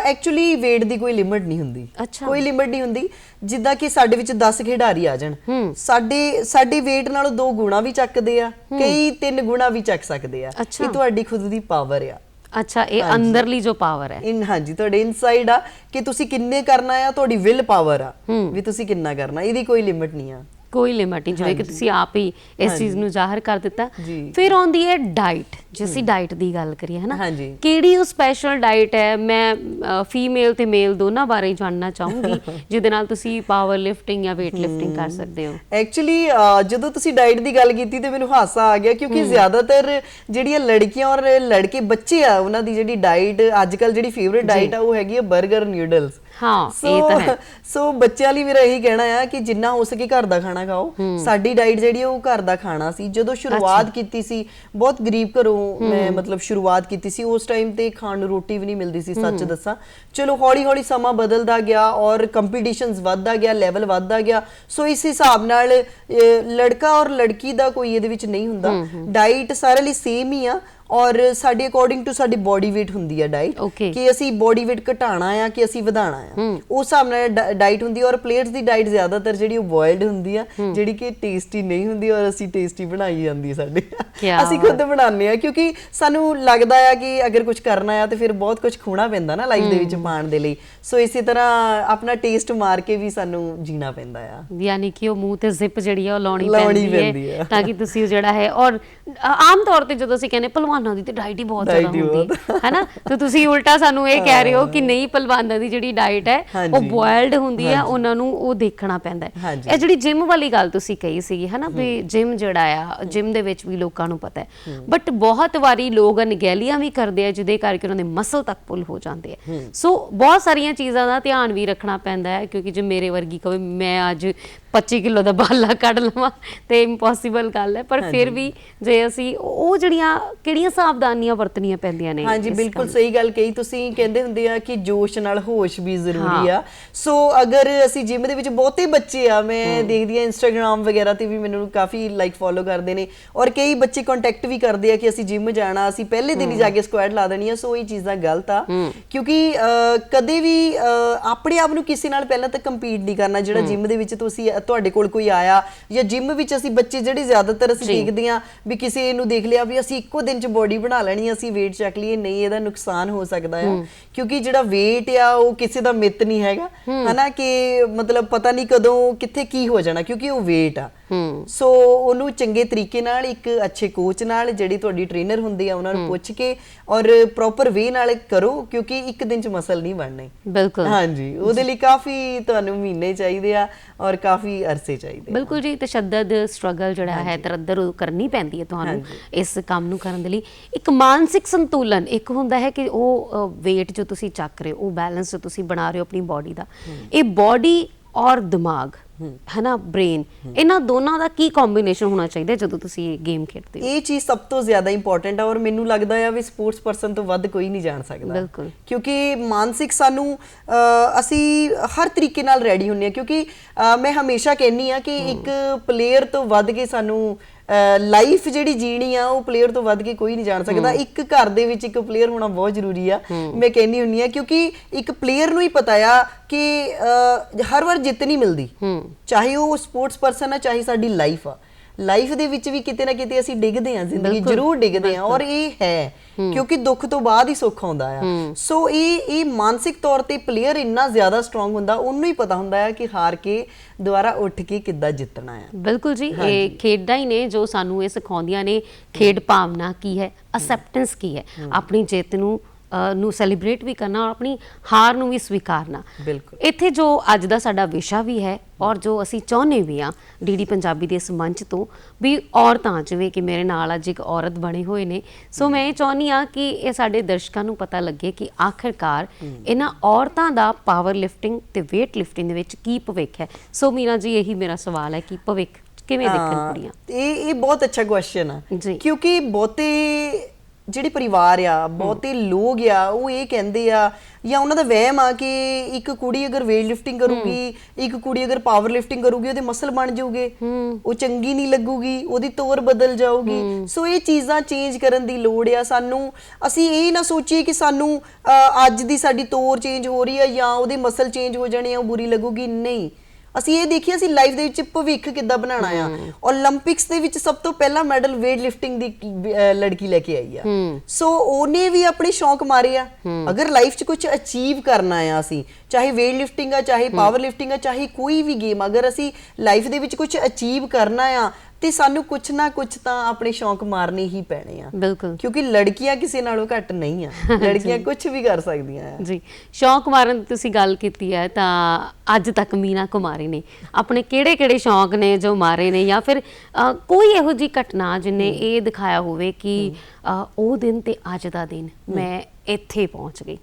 ਐਕਚੁਅਲੀ weight ਦੀ ਕੋਈ ਲਿਮਿਟ ਨਹੀਂ ਹੁੰਦੀ, ਕੋਈ ਲਿਮਿਟ ਨਹੀਂ ਹੁੰਦੀ। ਜਿੱਦਾਂ ਕਿ ਸਾਡੇ ਵਿੱਚ 10 ਖਿਡਾਰੀ ਆ ਜਾਣ, ਸਾਡੇ weight ਨਾਲੋਂ 2 ਗੁਣਾ ਵੀ ਚੱਕਦੇ ਆ, ਕਈ 3 ਗੁਣਾ ਵੀ ਚੱਕ ਸਕਦੇ ਆ। ਇਹ ਤੁਹਾਡੀ ਖੁਦ ਦੀ ਪਾਵਰ ਆ। ਅੱਛਾ, ਇਹ ਅੰਦਰਲੀ ਜੋ ਪਾਵਰ ਹੈ। ਹਾਂਜੀ, ਤੁਹਾਡੇ ਇਨਸਾਈਡ ਆ ਕਿ ਤੁਸੀਂ ਕਿੰਨੇ ਕਰਨਾ ਆ, ਤੁਹਾਡੀ ਵਿਲ ਪਾਵਰ ਆ ਵੀ ਤੁਸੀਂ ਕਿੰਨਾ ਕਰਨਾ, ਇਹਦੀ ਕੋਈ ਲਿਮਿਟ ਨਹੀਂ ਆ। ਕੋਈ ਲਿਮਿਟ ਨਹੀਂ, ਜਿਵੇਂ ਕਿ ਤੁਸੀਂ ਆਪ ਹੀ ਇਸ ਚੀਜ਼ ਨੂੰ ਜ਼ਾਹਰ ਕਰ ਦਿੱਤਾ। ਫਿਰ ਆਉਂਦੀ ਹੈ ਡਾਈਟ। ਜੇ ਅਸੀਂ ਡਾਈਟ ਦੀ ਗੱਲ ਕਰੀਏ ਹੈ ਨਾ, ਕਿਹੜੀ ਉਹ ਸਪੈਸ਼ਲ ਡਾਈਟ ਹੈ? ਮੈਂ ਫੀਮੇਲ ਤੇ ਮੇਲ ਦੋਨਾਂ ਬਾਰੇ ਜਾਣਨਾ ਚਾਹੂੰਗੀ ਜਿਹਦੇ ਨਾਲ ਤੁਸੀਂ ਪਾਵਰ ਲਿਫਟਿੰਗ ਜਾਂ weight lifting ਕਰ ਸਕਦੇ ਹੋ। ਐਕਚੁਅਲੀ ਜਦੋਂ ਤੁਸੀਂ ਡਾਈਟ ਦੀ ਗੱਲ ਕੀਤੀ ਤੇ ਮੈਨੂੰ ਹਾਸਾ ਆ ਗਿਆ, ਕਿਉਂਕਿ ਜ਼ਿਆਦਾਤਰ ਜਿਹੜੀਆਂ ਲੜਕੀਆਂ ਔਰ ਲੜਕੇ ਬੱਚੇ ਆ, ਉਹਨਾਂ ਦੀ ਜਿਹੜੀ ਡਾਈਟ ਅੱਜ ਕੱਲ ਜਿਹੜੀ ਫੇਵਰੇਟ ਡਾਈਟ ਆ ਉਹ ਹੈਗੀ ਆ 버ਗਰ, ਨਿਊਡਲਸ। ਹਾਂ ਇਹ ਤਾਂ ਹੈ। ਸੋ ਬੱਚਿਆਂ ਲਈ ਮੇਰਾ ਇਹੀ ਕਹਿਣਾ ਆ ਕਿ ਜਿੰਨਾ ਹੋ ਸਕੇ ਘਰ ਦਾ ਖਾਣਾ ਖਾਓ। ਸਾਡੀ ਡਾਈਟ ਜਿਹੜੀ ਉਹ ਘਰ ਦਾ ਖਾਣਾ ਸੀ। ਜਦੋਂ ਸ਼ੁਰੂਆਤ ਕੀਤੀ ਸੀ ਬਹੁਤ ਗਰੀਬ ਘਰੋਂ ਮੈਂ ਮਤਲਬ ਸ਼ੁਰੂਆਤ ਕੀਤੀ ਸੀ, ਉਸ ਟਾਈਮ ਤੇ ਖਾਣ ਨੂੰ ਰੋਟੀ ਵੀ ਨਹੀਂ ਮਿਲਦੀ ਸੀ ਸੱਚ ਦੱਸਾਂ। ਚਲੋ ਹੌਲੀ ਹੌਲੀ ਸਮਾਂ ਬਦਲਦਾ ਗਿਆ ਔਰ ਕੰਪੀਟੀਸ਼ਨਸ ਵੱਧਦਾ ਗਿਆ, ਲੈਵਲ ਵੱਧਦਾ ਗਿਆ। ਸੋ ਇਸ ਹਿਸਾਬ ਨਾਲ ਲੜਕਾ ਔਰ ਲੜਕੀ ਦਾ ਕੋਈ ਇਹਦੇ ਵਿੱਚ ਨਹੀਂ ਹੁੰਦਾ, ਡਾਈਟ ਸਾਰੇ ਲਈ ਸੇਮ ਹੀ ਆ। ਔਰ ਸਾਡੇ ਅਕੋਰਡਿੰਗ ਟੂ ਸਾਡੀ ਬੋਡੀ weight ਹੁੰਦੀ ਆ ਡਾਈਟ, ਕਿ ਅਸੀਂ ਬੋਡੀ weight ਘਟਾਣਾ ਆ ਕਿ ਅਸੀਂ ਵਧਾਣਾ ਆ, ਉਸ ਹਿਸਾਬ ਨਾਲ ਡਾਈਟ ਹੁੰਦੀ ਆ। ਔਰ ਪਲੇਅਰਸ ਦੀ ਡਾਈਟ ਜ਼ਿਆਦਾਤਰ ਜਿਹੜੀ ਉਹ ਬੋਇਲਡ ਹੁੰਦੀ ਆ, ਜਿਹੜੀ ਕਿ ਟੇਸਟੀ ਨਹੀਂ ਹੁੰਦੀ, ਔਰ ਅਸੀਂ ਟੇਸਟੀ ਬਣਾਈ ਜਾਂਦੀ ਆ ਸਾਡੇ। ਅਸੀਂ ਖੁਦ ਬਣਾਉਂਦੇ ਆ ਕਿਉਂਕਿ ਸਾਨੂੰ ਲੱਗਦਾ ਆ ਕਿ ਅਗਰ ਕੁਝ ਕਰਨਾ ਆ ਤੇ ਫਿਰ ਬਹੁਤ ਕੁਝ ਖੋਣਾ ਪੈਂਦਾ ਨਾ ਲਾਈਫ ਦੇ ਵਿੱਚ ਪਾਉਣ ਦੇ ਲਈ। ਸੋ ਇਸੇ ਤਰ੍ਹਾਂ ਆਪਣਾ ਟੇਸਟ ਮਾਰ ਕੇ ਵੀ ਸਾਨੂੰ ਜੀਣਾ ਪੈਂਦਾ ਆ, ਯਾਨੀ ਕਿ ਉਹ ਮੂੰਹ ਤੇ ਜ਼ਿਪ ਜਿਹੜੀ ਆ ਉਹ ਲਾਉਣੀ ਪੈਂਦੀ ਹੈ ਤਾਂ ਕਿ ਤੁਸੀਂ ਜਿਹੜਾ ਹੈ। ਔਰ ਆਮ ਤੌਰ ਤੇ ਜਦੋਂ ਅਸੀਂ ਕਹਿੰਦੇ ਭਲਵਾਨਾਂ ਦੀ ਤੇ ਡਾਈਟ ਹੀ ਬਹੁਤ ਜ਼ਿਆਦਾ ਹੁੰਦੀ ਹੈ ਨਾ, ਤੇ ਤੁਸੀਂ ਉਲਟਾ ਸਾਨੂੰ ਇਹ ਕਹਿ ਰਹੇ ਹੋ ਕਿ ਨਹੀਂ, ਭਲਵਾਨਾਂ ਦੀ ਜਿਹੜੀ ਡਾਈਟ ਹੈ ਉਹ ਬੋਇਲਡ ਹੁੰਦੀ ਆ, ਉਹਨਾਂ ਨੂੰ ਉਹ ਦੇਖਣਾ ਪੈਂਦਾ ਹੈ। ਇਹ ਜਿਹੜੀ ਜਿਮ ਵਾਲੀ ਗੱਲ ਤੁਸੀਂ ਕਹੀ ਸੀਗੀ ਹੈ ਨਾ, ਵੀ ਜਿਮ ਜਿਹੜਾ ਆ, ਜਿਮ ਦੇ ਵਿੱਚ ਵੀ ਲੋਕਾਂ ਨੂੰ ਪਤਾ ਹੈ, ਬਟ ਬਹੁਤ ਵਾਰੀ ਲੋਕ ਅਣਗਹਿਲੀਆਂ ਵੀ ਕਰਦੇ ਆ ਜਿਹਦੇ ਕਰਕੇ ਉਹਨਾਂ ਦੇ ਮਸਲ ਤੱਕ ਪੁੱਲ ਹੋ ਜਾਂਦੇ ਆ। ਸੋ ਬਹੁਤ ਸਾਰੀਆਂ ਚੀਜ਼ਾਂ ਦਾ ਧਿਆਨ ਵੀ ਰੱਖਣਾ ਪੈਂਦਾ ਹੈ, ਕਿਉਂਕਿ ਜੇ ਮੇਰੇ ਵਰਗੀ ਕਹੇ ਮੈਂ ਅੱਜ 25 ਕਿਲੋ ਦਾ ਬਾਲਾ ਕੱਢ ਲਵਾਂ ਤੇ ਇੰਪੋਸੀਬਲ ਗੱਲ ਹੈ। ਪਰ ਫਿਰ ਵੀ ਜੇ ਅਸੀਂ ਉਹ ਜਿਹੜੀਆਂ ਕਿਹੜੀਆਂ ਸਾਵਧਾਨੀਆਂ ਵਰਤਣੀਆਂ ਪੈਂਦੀਆਂ ਨੇ। ਹਾਂਜੀ ਬਿਲਕੁਲ ਸਹੀ ਗੱਲ ਕਹੀ ਤੁਸੀਂ। ਕਹਿੰਦੇ ਹੁੰਦੇ ਆ ਕਿ ਜੋਸ਼ ਨਾਲ ਹੋਸ਼ ਵੀ ਜ਼ਰੂਰੀ ਆ। ਸੋ ਅਗਰ ਅਸੀਂ ਜਿਮ ਦੇ ਵਿੱਚ, ਬਹੁਤੇ ਬੱਚੇ ਆ ਮੈਂ ਦੇਖਦੀ ਆ ਇੰਸਟਾਗ੍ਰਾਮ ਵਗੈਰਾ ਤੇ ਵੀ ਮੈਨੂੰ ਕਾਫੀ ਲਾਈਕ ਫੋਲੋ ਕਰਦੇ ਨੇ, ਔਰ ਕਈ ਬੱਚੇ ਕੰਟੈਕਟ ਵੀ ਕਰਦੇ ਆ ਕਿ ਅਸੀਂ ਜਿਮ ਜਾਣਾ, ਅਸੀਂ ਪਹਿਲੇ ਦਿਨ ਹੀ ਜਾ ਕੇ ਸਕੁਐਟ ਲਾ ਦੇਣੀ ਆ। ਸੋ ਇਹ ਚੀਜ਼ਾਂ ਗਲਤ ਆ, ਕਿਉਂਕਿ ਕਦੇ ਵੀ ਆਪਣੇ ਆਪ ਨੂੰ ਕਿਸੇ ਨਾਲ ਪਹਿਲਾਂ ਤਾਂ ਕੰਪੀਟ ਨਹੀਂ ਕਰਨਾ। ਜਿਹੜਾ ਜਿਮ ਦੇ ਵਿੱਚ ਤੁਸੀਂ ਤੁਹਾਡੇ ਕੋਲ ਕੋਈ ਆਇਆ, ਜਾਂ ਜਿਮ ਵਿੱਚ ਅਸੀਂ ਬੱਚੇ ਜਿਹੜੇ ਜ਼ਿਆਦਾਤਰ ਅਸੀਂ ਦੇਖਦੇ ਆ ਵੀ ਕਿਸੇ ਨੂੰ ਦੇਖ ਲਿਆ ਵੀ ਅਸੀਂ ਇੱਕੋ ਦਿਨ ਚ ਬੋਡੀ ਬਣਾ ਲੈਣੀ, ਅਸੀਂ weight ਚੱਕ ਲਈਏ, ਨਹੀਂ, ਇਹਦਾ ਨੁਕਸਾਨ ਹੋ ਸਕਦਾ ਆ। ਕਿਉਂਕਿ ਜਿਹੜਾ weight ਆ ਉਹ ਕਿਸੇ ਦਾ ਮਿੱਤ ਨਹੀਂ ਹੈਗਾ, ਹਨਾ, ਕਿ ਮਤਲਬ ਪਤਾ ਨਹੀਂ ਕਦੋਂ ਕਿੱਥੇ ਕੀ ਹੋ ਜਾਣਾ, ਕਿਉਂਕਿ ਉਹ weight ਆ। ਸੋ ਉਹਨੂੰ ਚੰਗੇ ਤਰੀਕੇ ਨਾਲ ਇੱਕ ਅੱਛੇ ਕੋਚ ਨਾਲ, ਜਿਹੜੀ ਤੁਹਾਡੀ ਟ੍ਰੇਨਰ ਹੁੰਦੀ ਆ, ਉਹਨਾਂ ਨੂੰ ਪੁੱਛ ਕੇ ਔਰ ਪ੍ਰੋਪਰ ਵੇ ਨਾਲ ਕਰੋ, ਕਿਉਂਕਿ ਇੱਕ ਦਿਨ ਚ ਮਸਲ ਨਹੀਂ ਬਣਨੇ। ਬਿਲਕੁਲ, ਹਾਂਜੀ, ਉਹਦੇ ਲਈ ਕਾਫੀ ਤੁਹਾਨੂੰ ਮਹੀਨੇ ਚਾਹੀਦੇ ਆ ਔਰ ਕਾਫੀ ਅਰਸੇ ਚਾਹੀਦੇ। ਬਿਲਕੁਲ ਜੀ, ਤਸ਼ੱਦਦ ਸਟਰਗਲ ਜਿਹੜਾ ਹੈ, ਤਰੱਦਰ ਕਰਨੀ ਪੈਂਦੀ ਹੈ ਤੁਹਾਨੂੰ ਇਸ ਕੰਮ ਨੂੰ ਕਰਨ ਦੇ ਲਈ। ਇੱਕ ਮਾਨਸਿਕ ਸੰਤੁਲਨ ਇੱਕ ਹੁੰਦਾ ਹੈ ਕਿ ਉਹ weight ਜੋ ਤੁਸੀਂ ਚੱਕ ਰਹੇ ਹੋ, ਉਹ ਬੈਲੈਂਸ ਜੋ ਤੁਸੀਂ ਬਣਾ ਰਹੇ ਹੋ ਆਪਣੀ ਬੋਡੀ ਦਾ, ਇਹ ਬੋਡੀ ਔਰ ਦਿਮਾਗ ਹੈ ਨਾ, ਬ੍ਰੇਨ, ਇਹਨਾਂ ਦੋਨਾਂ ਦਾ ਕੀ ਕੰਬੀਨੇਸ਼ਨ ਹੋਣਾ ਚਾਹੀਦਾ ਜਦੋਂ ਤੁਸੀਂ ਇਹ ਗੇਮ ਖੇਡਦੇ ਹੋ? ਇਹ ਚੀਜ਼ ਸਭ ਤੋਂ ਜ਼ਿਆਦਾ ਇੰਪੋਰਟੈਂਟ ਆ, ਔਰ ਮੈਨੂੰ ਲੱਗਦਾ ਆ ਵੀ ਸਪੋਰਟਸ ਪਰਸਨ ਤੋਂ ਵੱਧ ਕੋਈ ਨਹੀਂ ਜਾਣ ਸਕਦਾ। ਬਿਲਕੁਲ, ਕਿਉਂਕਿ ਮਾਨਸਿਕ ਸਾਨੂੰ ਅਸੀਂ ਹਰ ਤਰੀਕੇ ਨਾਲ ਰੈਡੀ ਹੁੰਨੇ ਆ, ਕਿਉਂਕਿ ਮੈਂ ਹਮੇਸ਼ਾ ਕਹਿੰਨੀ ਆ ਕਿ ਇੱਕ ਪਲੇਅਰ ਤੋਂ ਵੱਧ ਕੇ ਸਾਨੂੰ ਲਾਈਫ ਜਿਹੜੀ ਜੀਣੀ ਆ, ਉਹ ਪਲੇਅਰ ਤੋਂ ਵੱਧ ਕੇ ਕੋਈ ਨਹੀਂ ਜਾਣ ਸਕਦਾ। ਇੱਕ ਘਰ ਦੇ ਵਿੱਚ ਇੱਕ ਪਲੇਅਰ ਹੋਣਾ ਬਹੁਤ ਜ਼ਰੂਰੀ ਆ, ਮੈਂ ਕਹਿੰਨੀ ਹੁੰਨੀ ਆ, ਕਿਉਂਕਿ ਇੱਕ ਪਲੇਅਰ ਨੂੰ ਹੀ ਪਤਾ ਆ ਕਿ ਹਰ ਵਾਰ ਜਿੱਤ ਨਹੀਂ ਮਿਲਦੀ, ਚਾਹੇ ਉਹ ਸਪੋਰਟਸ ਪਰਸਨ ਆ, ਚਾਹੇ ਸਾਡੀ ਲਾਈਫ ਆ। ਲਾਈਫ ਦੇ ਵਿੱਚ ਵੀ ਕਿਤੇ ਨਾ ਕਿਤੇ ਅਸੀਂ ਡਿੱਗਦੇ ਆ, ਜ਼ਿੰਦਗੀ ਜ਼ਰੂਰ ਡਿੱਗਦੇ ਆ, ਔਰ ਇਹ ਹੈ ਕਿਉਂਕਿ ਦੁੱਖ ਤੋਂ ਬਾਅਦ ਹੀ ਸੁੱਖ ਆਉਂਦਾ ਆ। ਸੋ ਇਹ ਮਾਨਸਿਕ ਤੌਰ ਤੇ ਪਲੇਅਰ ਇੰਨਾ ਜ਼ਿਆਦਾ ਸਟਰੋਂਗ ਹੁੰਦਾ, ਉਹਨੂੰ ਹੀ ਪਤਾ ਹੁੰਦਾ ਆ ਕਿ ਹਾਰ ਕੇ ਦੁਬਾਰਾ ਉੱਠ ਕੇ ਕਿੱਦਾਂ ਜਿੱਤਣਾ ਆ। ਬਿਲਕੁਲ ਜੀ, ਇਹ ਖੇਡਾਂ ਹੀ ਨੇ ਜੋ ਸਾਨੂੰ ਇਹ ਸਿਖਾਉਂਦੀਆਂ ਨੇ, ਖੇਡ ਭਾਵਨਾ ਕੀ ਹੈ, ਅਸੈਪਟੈਂਸ ਕੀ ਹੈ, ਆਪਣੀ ਜਿੱਤ ਨੂੰ ਸੈਲੀਬ੍ਰੇਟ ਵੀ ਕਰਨਾ, ਆਪਣੀ ਹਾਰ ਨੂੰ ਵੀ ਸਵੀਕਾਰਨਾ। ਬਿਲਕੁਲ, ਇੱਥੇ ਜੋ ਅੱਜ ਦਾ ਸਾਡਾ ਵਿਸ਼ਾ ਵੀ ਹੈ, ਔਰ ਜੋ ਅਸੀਂ ਚਾਹੁੰਦੇ ਵੀ ਆ ਡੀਡੀ ਪੰਜਾਬੀ ਦੇ ਇਸ ਮੰਚ ਤੋਂ, ਵੀ ਔਰਤਾਂ, ਜਿਵੇਂ ਕਿ ਮੇਰੇ ਨਾਲ ਅੱਜ ਇੱਕ ਔਰਤ ਬਣੇ ਹੋਏ ਨੇ, ਸੋ ਮੈਂ ਇਹ ਚਾਹੁੰਦੀ ਆ ਕਿ ਇਹ ਸਾਡੇ ਦਰਸ਼ਕਾਂ ਨੂੰ ਪਤਾ ਲੱਗੇ ਕਿ ਆਖਿਰਕਾਰ ਇਹਨਾਂ ਔਰਤਾਂ ਦਾ ਪਾਵਰ ਲਿਫਟਿੰਗ ਤੇ weight ਲਿਫਟਿੰਗ ਦੇ ਵਿੱਚ ਕੀ ਭਵਿੱਖ ਹੈ। ਸੋ ਮੀਨਾ ਜੀ, ਇਹੀ ਮੇਰਾ ਸਵਾਲ ਹੈ ਕਿ ਭਵਿੱਖ ਕਿਵੇਂ ਦੇਖਣ ਕੁੜੀਆਂ? ਇਹ ਬਹੁਤ ਅੱਛਾ ਕੁਐਸਚਨ ਆ, ਕਿਉਂਕਿ ਬਹੁਤੇ ਜਿਹੜੇ ਪਰਿਵਾਰ ਆ, ਬਹੁਤੇ ਲੋਕ ਆ, ਉਹ ਇਹ ਕਹਿੰਦੇ ਆ ਜਾਂ ਉਹਨਾਂ ਦਾ ਵਹਿਮ ਆ ਕਿ ਇੱਕ ਕੁੜੀ ਅਗਰ weight ਲਿਫਟਿੰਗ ਕਰੂਗੀ, ਇੱਕ ਕੁੜੀ ਅਗਰ ਪਾਵਰ ਲਿਫਟਿੰਗ ਕਰੂਗੀ, ਉਹਦੇ ਮਸਲ ਬਣ ਜਾਊਗੇ, ਉਹ ਚੰਗੀ ਨਹੀਂ ਲੱਗੂਗੀ, ਉਹਦੀ ਤੋਰ ਬਦਲ ਜਾਊਗੀ। ਸੋ ਇਹ ਚੀਜ਼ਾਂ ਚੇਂਜ ਕਰਨ ਦੀ ਲੋੜ ਆ ਸਾਨੂੰ। ਅਸੀਂ ਇਹ ਨਾ ਸੋਚੀਏ ਕਿ ਸਾਨੂੰ ਅੱਜ ਦੀ ਸਾਡੀ ਤੋਰ ਚੇਂਜ ਹੋ ਰਹੀ ਆ ਜਾਂ ਉਹਦੇ ਮਸਲ ਚੇਂਜ ਹੋ ਜਾਣੇ ਆ, ਉਹ ਬੁਰੀ ਲੱਗੂਗੀ, ਨਹੀਂ। ਅਸੀਂ ਇਹ ਦੇਖੀਏ ਅਸੀਂ ਲਾਈਫ ਦੇ ਵਿੱਚ ਭਵਿੱਖ ਕਿੱਦਾਂ ਬਣਾਉਣਾ ਆ। ਓਲੰਪਿਕਸ ਦੇ ਵਿੱਚ ਸਭ ਤੋਂ ਪਹਿਲਾ ਮੈਡਲ weight ਲਿਫਟਿੰਗ ਦੀ ਲੜਕੀ ਲੈ ਕੇ ਆਈ ਆ। ਸੋ ਉਹਨੇ ਵੀ ਆਪਣੇ ਸ਼ੌਂਕ ਮਾਰੇ ਆ। ਅਗਰ ਲਾਈਫ 'ਚ ਕੁਝ ਅਚੀਵ ਕਰਨਾ ਆ, ਅਸੀਂ ਚਾਹੇ weight ਲਿਫਟਿੰਗ ਆ, ਚਾਹੇ ਪਾਵਰ ਲਿਫਟਿੰਗ ਆ, ਚਾਹੇ ਕੋਈ ਵੀ ਗੇਮ, ਅਗਰ ਅਸੀਂ ਲਾਈਫ ਦੇ ਵਿੱਚ ਕੁਝ ਅਚੀਵ ਕਰਨਾ ਆ ਤੇ ਸਾਨੂੰ ਕੁਛ ਨਾ ਕੁਛ ਤਾਂ ਆਪਣੇ ਸ਼ੌਂਕ ਮਾਰਨੇ ਹੀ ਪੈਣੇ ਆ। ਬਿਲਕੁਲ, ਕਿਉਂਕਿ ਲੜਕੀਆਂ ਕਿਸੇ ਨਾਲੋਂ ਘੱਟ ਨਹੀਂ ਆ, ਲੜਕੀਆਂ ਕੁਝ ਵੀ ਕਰ ਸਕਦੀਆਂ ਆ ਜੀ। ਸ਼ੌਂਕ ਮਾਰਨ ਦੀ ਤੁਸੀਂ ਗੱਲ ਕੀਤੀ ਹੈ, ਤਾਂ ਅੱਜ ਤੱਕ ਮੀਨਾ ਕੁਮਾਰੀ ਨੇ ਆਪਣੇ ਕਿਹੜੇ-ਕਿਹੜੇ ਸ਼ੌਂਕ ਨੇ ਜੋ ਮਾਰੇ ਨੇ, ਜਾਂ ਫਿਰ ਕੋਈ ਇਹੋ ਜਿਹੀ ਘਟਨਾ ਜਿਹਨੇ ਇਹ ਦਿਖਾਇਆ ਹੋਵੇ ਕਿ ਉਹ ਦਿਨ ਤੇ ਅੱਜ ਦਾ ਦਿਨ ਮੈਂ ਇੱਥੇ ਪਹੁੰਚ ਗਈ?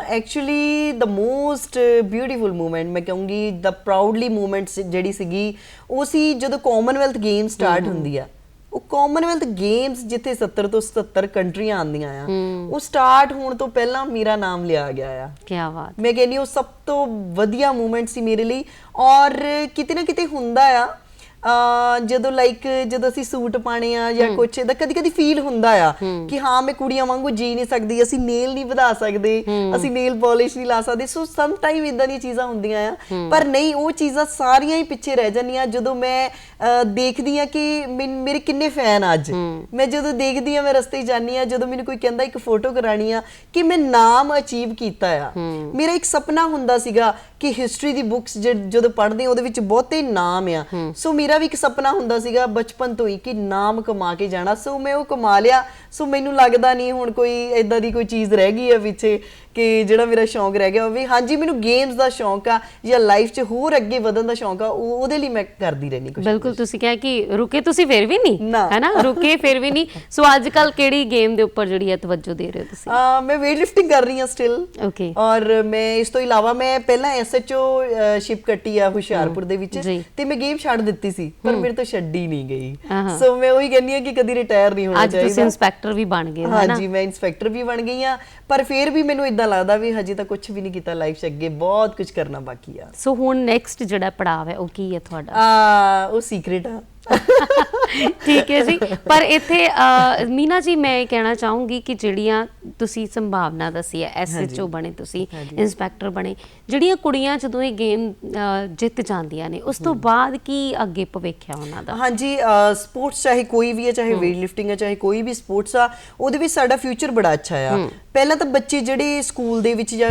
Actually the most beautiful moment ਮੈਂ ਕਹੂੰਗੀ, ਦ ਪ੍ਰਾਊਡਲੀ ਮੂਮੈਂਟ ਜਿਹੜੀ ਸੀਗੀ ਉਹ ਸੀ ਜਦੋਂ ਕਾਮਨਵੈਲਥ ਗੇਮ ਸਟਾਰਟ ਹੁੰਦੀ ਆ। ਉਹ ਕਾਮਨਵੈਲਥ ਗੇਮਸ ਜਿੱਥੇ 70 ਤੋਂ 77 ਕੰਟਰੀਆਂ ਆਉਂਦੀਆਂ ਆ, ਉਹ ਸਟਾਰਟ ਹੋਣ ਤੋਂ ਪਹਿਲਾਂ ਮੇਰਾ ਨਾਮ ਲਿਆ ਗਿਆ ਆ। ਕੀ ਬਾਤ। ਮੈਂ ਕਹਿੰਦੀ ਉਹ ਸਭ ਤੋਂ ਵਧੀਆ ਮੂਮੈਂਟ ਸੀ ਮੇਰੇ ਲਈ। ਔਰ ਕਿਤੇ ਨਾ ਕਿਤੇ ਹੁੰਦਾ ਆ ਜਦੋਂ ਜਦੋਂ ਅਸੀਂ ਸੂਟ ਪਾਣੇ ਆ ਜਾਂ ਕੁਛ ਦਾ ਕਦੀ ਕਦੀ ਫੀਲ ਹੁੰਦਾ ਆ ਕਿ ਹਾਂ ਮੈਂ ਕੁੜੀਆਂ ਵਾਂਗੂ ਜੀ ਨਹੀਂ ਸਕਦੀ, ਅਸੀਂ ਨੇਲ ਨਹੀਂ ਵਧਾ ਸਕਦੇ, ਅਸੀਂ ਨੇਲ ਪਾਲਿਸ਼ ਨਹੀਂ ਲਾ ਸਕਦੇ। ਸੋ ਸਮ ਟਾਈਮ ਇਦਾਂ ਦੀਆਂ ਚੀਜ਼ਾਂ ਹੁੰਦੀਆਂ ਆ, ਪਰ ਨਹੀਂ, ਉਹ ਚੀਜ਼ਾਂ ਸਾਰੀਆਂ ਹੀ ਪਿੱਛੇ ਰਹਿ ਜਾਂਦੀਆਂ ਜਦੋਂ ਮੈਂ ਦੇਖਦੀ ਆ ਕਿ ਮੇਰੇ ਕਿੰਨੇ ਫੈਨ ਅੱਜ। ਮੈਂ ਜਦੋਂ ਦੇਖਦੀ ਆ, ਮੈਂ ਰਸਤੇ 'ਚ ਜਾਂਦੀ ਆ, ਜਦੋਂ ਮੈਨੂੰ ਕੋਈ ਕਹਿੰਦਾ ਇੱਕ ਫੋਟੋ ਕਰਾਣੀ ਆ, ਕਿ ਮੈਂ ਨਾਮ ਅਚੀਵ ਕੀਤਾ ਆ। ਮੇਰਾ ਇੱਕ ਸੁਪਨਾ ਹੁੰਦਾ ਸੀਗਾ ਕਿ ਹਿਸਟਰੀ ਦੀ ਬੁੱਕਸ ਜਦੋਂ ਪੜ੍ਹਦੇ ਉਹਦੇ ਵਿੱਚ ਬਹੁਤੇ ਨਾਮ ਆ। ਸੋ ਮੇਰਾ ਵੀ ਇੱਕ ਸੁਪਨਾ ਹੁੰਦਾ ਸੀਗਾ ਬਚਪਨ ਤੋਂ ਹੀ ਕਿ ਨਾਮ ਕਮਾ ਕੇ ਜਾਣਾ। ਸੋ ਮੈਂ ਉਹ ਕਮਾ ਲਿਆ। ਸੋ ਮੈਨੂੰ ਲੱਗਦਾ ਨਹੀਂ ਹੁਣ ਕੋਈ ਇਦਾਂ ਦੀ ਕੋਈ ਚੀਜ਼ ਰਹਿ ਗਈ ਹੈ ਪਿੱਛੇ ਕਿ ਜਿਹੜਾ ਮੇਰਾ ਸ਼ੌਂਕ ਰਹਿ ਗਿਆ ਹੋਵੇ। ਹਾਂਜੀ, ਮੈਨੂੰ ਗੇਮਸ ਦਾ ਸ਼ੌਂਕ ਆ ਜਾਂ ਲਾਈਫ 'ਚ ਹੋਰ ਅੱਗੇ ਵਧਣ ਦਾ ਸ਼ੌਂਕ ਆ, ਉਹਦੇ ਲਈ ਮੈਂ ਕਰਦੀ ਰਹਿੰਦੀ ਕੁਝ। ਬਿਲਕੁਲ, ਤੁਸੀਂ ਕਿਹਾ ਕਿ ਰੁਕੇ ਤੁਸੀਂ ਫਿਰ ਵੀ ਨਹੀਂ, ਹੈ ਨਾ, ਰੁਕੇ ਫਿਰ ਵੀ ਨਹੀਂ। ਸੋ ਅੱਜ ਕੱਲ ਕਿਹੜੀ ਗੇਮ ਦੇ ਉੱਪਰ ਜਿਹੜੀ ਹੈ ਤਵੱਜੋ ਦੇ ਰਹੇ ਹੋ ਤੁਸੀਂ? ਮੈਂ ਵੇਟ ਲਿਫਟਿੰਗ ਕਰ ਰਹੀ ਹਾਂ ਸਟਿਲ। ਓਕੇ। ਔਰ ਮੈਂ ਇਸ ਤੋਂ ਇਲਾਵਾ ਮੈਂ ਪਹਿਲਾਂ SHO ਸ਼ਿਪ ਕੱਟੀ ਆ ਹੁਸ਼ਿਆਰਪੁਰ ਦੇ ਵਿੱਚ, ਤੇ ਮੈਂ ਗੇਮ ਛੱਡ ਦਿੱਤੀ ਸੀ, ਪਰ ਮੇਰੇ ਤੋਂ ਛੱਡੀ ਨਹੀਂ ਗਈ। ਸੋ ਮੈਂ ਉਹੀ ਕਹਿੰਦੀ ਆ ਕਿ ਕਦੀ ਰਿਟਾਇਰ ਨਹੀਂ ਹੋਣਾ ਚਾਹੀਦਾ। ਅੱਜ ਤੁਸੀਂ ਇੰਸਪੈਕਟਰ ਵੀ ਬਣ ਗਏ ਹੋ, ਹੈ ਨਾ? ਹਾਂਜੀ, ਮੈਂ ਇੰਸਪੈਕਟਰ ਵੀ ਬਣ ਗਈ ਆ, ਪਰ ਫਿਰ ਵੀ ਮੈਨੂੰ ਇਦਾਂ ਲੱਗਦਾ ਵੀ ਹਜੇ ਤਾਂ ਕੁਝ ਵੀ ਨਹੀਂ ਕੀਤਾ ਲਾਈਫ 'ਚ, ਅੱਗੇ ਬਹੁਤ ਕੁਝ ਕਰਨਾ ਬਾਕੀ ਆ। ਸੋ ਹੁਣ ਨੈਕਸਟ ਜਿਹੜਾ ਪੜਾਅ ਹੈ ਉਹ ਕੀ ਹੈ ਤੁਹਾਡਾ? ਉਹ ਸੀਕ੍ਰੇਟ ਆ। ਠੀਕ ਹੈ ਜੀ। ਪਰ ਇੱਥੇ ਮੀਨਾ ਜੀ, ਮੈਂ ਇਹ ਕਹਿਣਾ ਚਾਹੂੰਗੀ ਕਿ ਜਿਹੜੀਆਂ ਤੁਸੀਂ ਸੰਭਾਵਨਾ ਦੱਸੀ ਹੈ, SHO ਬਣੇ ਤੁਸੀਂ, ਇੰਸਪੈਕਟਰ ਬਣੇ, ਜਿਹੜੀਆਂ ਕੁੜੀਆਂ ਜਦੋਂ ਇਹ ਗੇਮ ਜਿੱਤ ਜਾਂਦੀਆਂ ਨੇ ਉਸ ਤੋਂ ਬਾਅਦ ਕੀ ਅੱਗੇ ਭਵਿੱਖ ਹੈ ਉਹਨਾਂ ਦਾ? ਹਾਂਜੀ, ਸਪੋਰਟਸ ਚਾਹੇ ਕੋਈ ਵੀ ਹੈ, ਚਾਹੇ ਵੇਟ ਲਿਫਟਿੰਗ ਹੈ, ਚਾਹੇ ਕੋਈ ਵੀ ਸਪੋਰਟਸ ਆ, ਉਹਦੇ ਵਿੱਚ ਸਾਡਾ ਫਿਊਚਰ ਬੜਾ ਅੱਛਾ ਆ। ਪਹਿਲਾਂ ਤਾਂ ਬੱਚੇ ਜਿਹੜੇ ਸਕੂਲ ਦੇ ਵਿੱਚ ਜਾਂ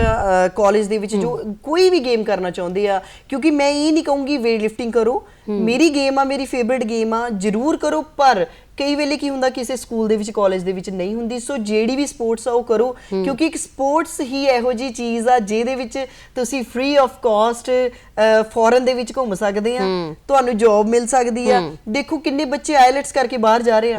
ਕਾਲਜ ਦੇ ਵਿੱਚ ਜੋ ਕੋਈ ਵੀ ਗੇਮ ਕਰਨਾ ਚਾਹੁੰਦੇ ਆ, ਕਿਉਂਕਿ ਮੈਂ ਇਹ ਨਹੀਂ ਕਹੂੰਗੀ ਵੇਟ ਲਿਫਟਿੰਗ ਕਰੋ, ਮੇਰੀ ਗੇਮ ਆ, ਮੇਰੀ ਫੇਵਰਿਟ ਗੇਮ ਆ, ਜ਼ਰੂਰ ਕਰੋ, ਪਰ ਕਈ ਵੇਲੇ ਕੀ ਹੁੰਦਾ ਕਿਸੇ ਸਕੂਲ ਦੇ ਵਿੱਚ ਕਾਲਜ ਦੇ ਵਿੱਚ ਨਹੀਂ ਹੁੰਦੀ। ਸੋ ਜਿਹੜੀ ਵੀ ਸਪੋਰਟਸ ਆ ਉਹ ਕਰੋ, ਕਿਉਂਕਿ ਇੱਕ ਸਪੋਰਟਸ ਹੀ ਇਹੋ ਜਿਹੀ ਚੀਜ਼ ਆ ਜਿਹਦੇ ਵਿੱਚ ਤੁਸੀਂ ਫ੍ਰੀ ਆਫ ਕਾਸਟ ਫੋਰਨ ਦੇ ਵਿੱਚ ਘੁੰਮ ਸਕਦੇ ਆ, ਤੁਹਾਨੂੰ ਜੌਬ ਮਿਲ ਸਕਦੀ ਆ। ਦੇਖੋ ਕਿੰਨੇ ਬੱਚੇ ਆਈਲੈਟਸ ਕਰਕੇ ਬਾਹਰ ਜਾ ਰਹੇ ਆ,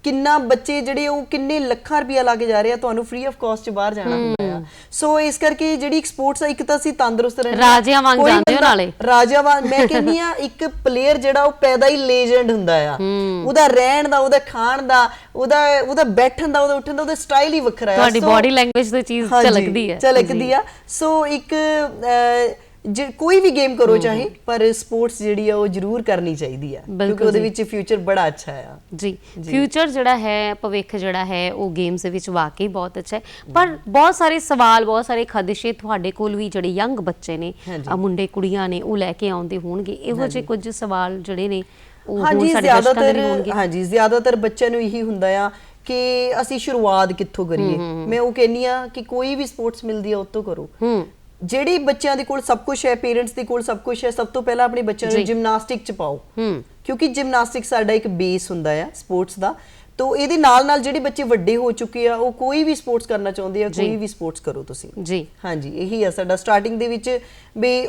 ਕਿੰਨਾ ਬੱਚੇ ਜਿਹੜੇ ਉਹ ਕਿੰਨੇ ਲੱਖਾਂ ਰੁਪਇਆ ਲਾ ਕੇ ਜਾ ਰਹੇ ਆ, ਤੁਹਾਨੂੰ ਫ੍ਰੀ ਆਫ ਕਾਸਟ 'ਚ ਬਾਹਰ ਜਾਣਾ ਹੁੰਦਾ ਆ। ਸੋ ਇਸ ਕਰਕੇ ਜਿਹੜੀ ਇੱਕ ਸਪੋਰਟਸ ਆ, ਇੱਕ ਤਾਂ ਅਸੀਂ ਤੰਦਰੁਸਤ ਰਹਿੰਦੇ, ਰਾਜਿਆਂ ਵਾਂਗ ਜਾਂਦੇ ਹੋ ਨਾਲੇ। ਰਾਜਾ ਵਾਂਗ ਮੈਂ ਕਹਿੰਦੀ ਆ, ਇੱਕ ਪਲੇਅਰ ਜਿਹੜਾ ਉਹ ਪੈਦਾ ਹੀ ਲੈਜੈਂਡ ਹੁੰਦਾ ਆ। ਉਹਦਾ ਰਹਿਣ ਦਾ, ਉਹਦਾ ਖਾਣ ਦਾ, ਉਹਦਾ ਬੈਠਣ ਦਾ, ਉਹਦਾ ਉੱਠਣ ਦਾ, ਉਹਦਾ ਸਟਾਈਲ ਹੀ ਵੱਖਰਾ ਹੈ। ਤੁਹਾਡੀ ਬਾਡੀ ਲੈਂਗੁਏਜ ਤੇ ਚੀਜ਼ ਝਲਕਦੀ ਆ। ਸੋ ਇੱਕ ਕੋਈ ਵੀ ਗੇਮ ਕਰੋ ਚਾਹੇ, ਪਰ ਸਪੋਰਟਸ ਜਿਹੜੀ ਆ ਉਹ ਜ਼ਰੂਰ ਕਰਨੀ ਚਾਹੀਦੀ ਆ, ਕਿਉਂਕਿ ਉਹਦੇ ਵਿੱਚ ਫਿਊਚਰ ਬੜਾ ਅੱਛਾ ਆ। ਜੀ, ਫਿਊਚਰ ਜਿਹੜਾ ਹੈ, ਭਵਿੱਖ ਜਿਹੜਾ ਹੈ ਉਹ ਗੇਮਸ ਦੇ ਵਿੱਚ ਵਾਕਈ ਬਹੁਤ ਅੱਛਾ ਹੈ। ਪਰ ਬਹੁਤ ਸਾਰੇ ਸਵਾਲ, ਬਹੁਤ ਸਾਰੇ ਖਦਸ਼ੇ ਤੁਹਾਡੇ ਕੋਲ ਵੀ ਜਿਹੜੇ ਯੰਗ ਬੱਚੇ ਨੇ, ਮੁੰਡੇ ਕੁੜੀਆਂ ਨੇ, ਉਹ ਲੈ ਕੇ ਆਉਂਦੇ ਹੋਣਗੇ। ਇਹੋ ਜਿਹੇ ਕੁਝ ਸਵਾਲ ਜਿਹੜੇ ਨੇ ਹਾਂਜੀ, ਜ਼ਿਆਦਾਤਰ ਬੱਚਿਆਂ ਨੂੰ ਇਹੀ ਹੁੰਦਾ ਆ ਕਿ ਅਸੀਂ ਸ਼ੁਰੂਆਤ ਕਿੱਥੋਂ ਕਰੀਏ। ਮੈਂ ਉਹ ਕਹਿੰਦੀ ਆ ਕਿ ਕੋਈ ਵੀ ਸਪੋਰਟਸ ਮਿਲਦੀ ਆ ਉਹ ਤੋਂ ਕਰੋ। ਜਿਹੜੇ ਬੱਚਿਆਂ ਦੇ ਕੋਲ ਸਭ ਕੁਝ ਹੈ, ਪੇਰੈਂਟਸ ਦੇ ਕੋਲ ਸਭ ਕੁਝ ਹੈ, ਸਭ ਤੋਂ ਪਹਿਲਾਂ ਆਪਣੇ ਬੱਚਿਆਂ ਨੂੰ ਜਿਮਨਾਸਟਿਕ 'ਚ ਪਾਓ, ਕਿਉਂਕਿ ਜਿਮਨਾਸਟਿਕ ਸਾਡਾ ਇੱਕ ਬੇਸ ਹੁੰਦਾ ਆ ਸਪੋਰਟਸ ਦਾ। ਤੋ ਇਹਦੇ ਨਾਲ ਜਿਹੜੇ ਬੱਚੇ ਵੱਡੇ ਹੋ ਚੁੱਕੇ ਆ, ਉਹ ਕੋਈ ਵੀ ਸਪੋਰਟਸ ਕਰਨਾ ਚਾਹੁੰਦੇ ਆ, ਕੋਈ ਵੀ ਸਪੋਰਟਸ ਕਰੋ ਤੁਸੀਂ। ਜੀ ਹਾਂਜੀ, ਇਹੀ ਆ ਸਾਡਾ ਸਟਾਰਟਿੰਗ ਦੇ ਵਿੱਚ ਵੀ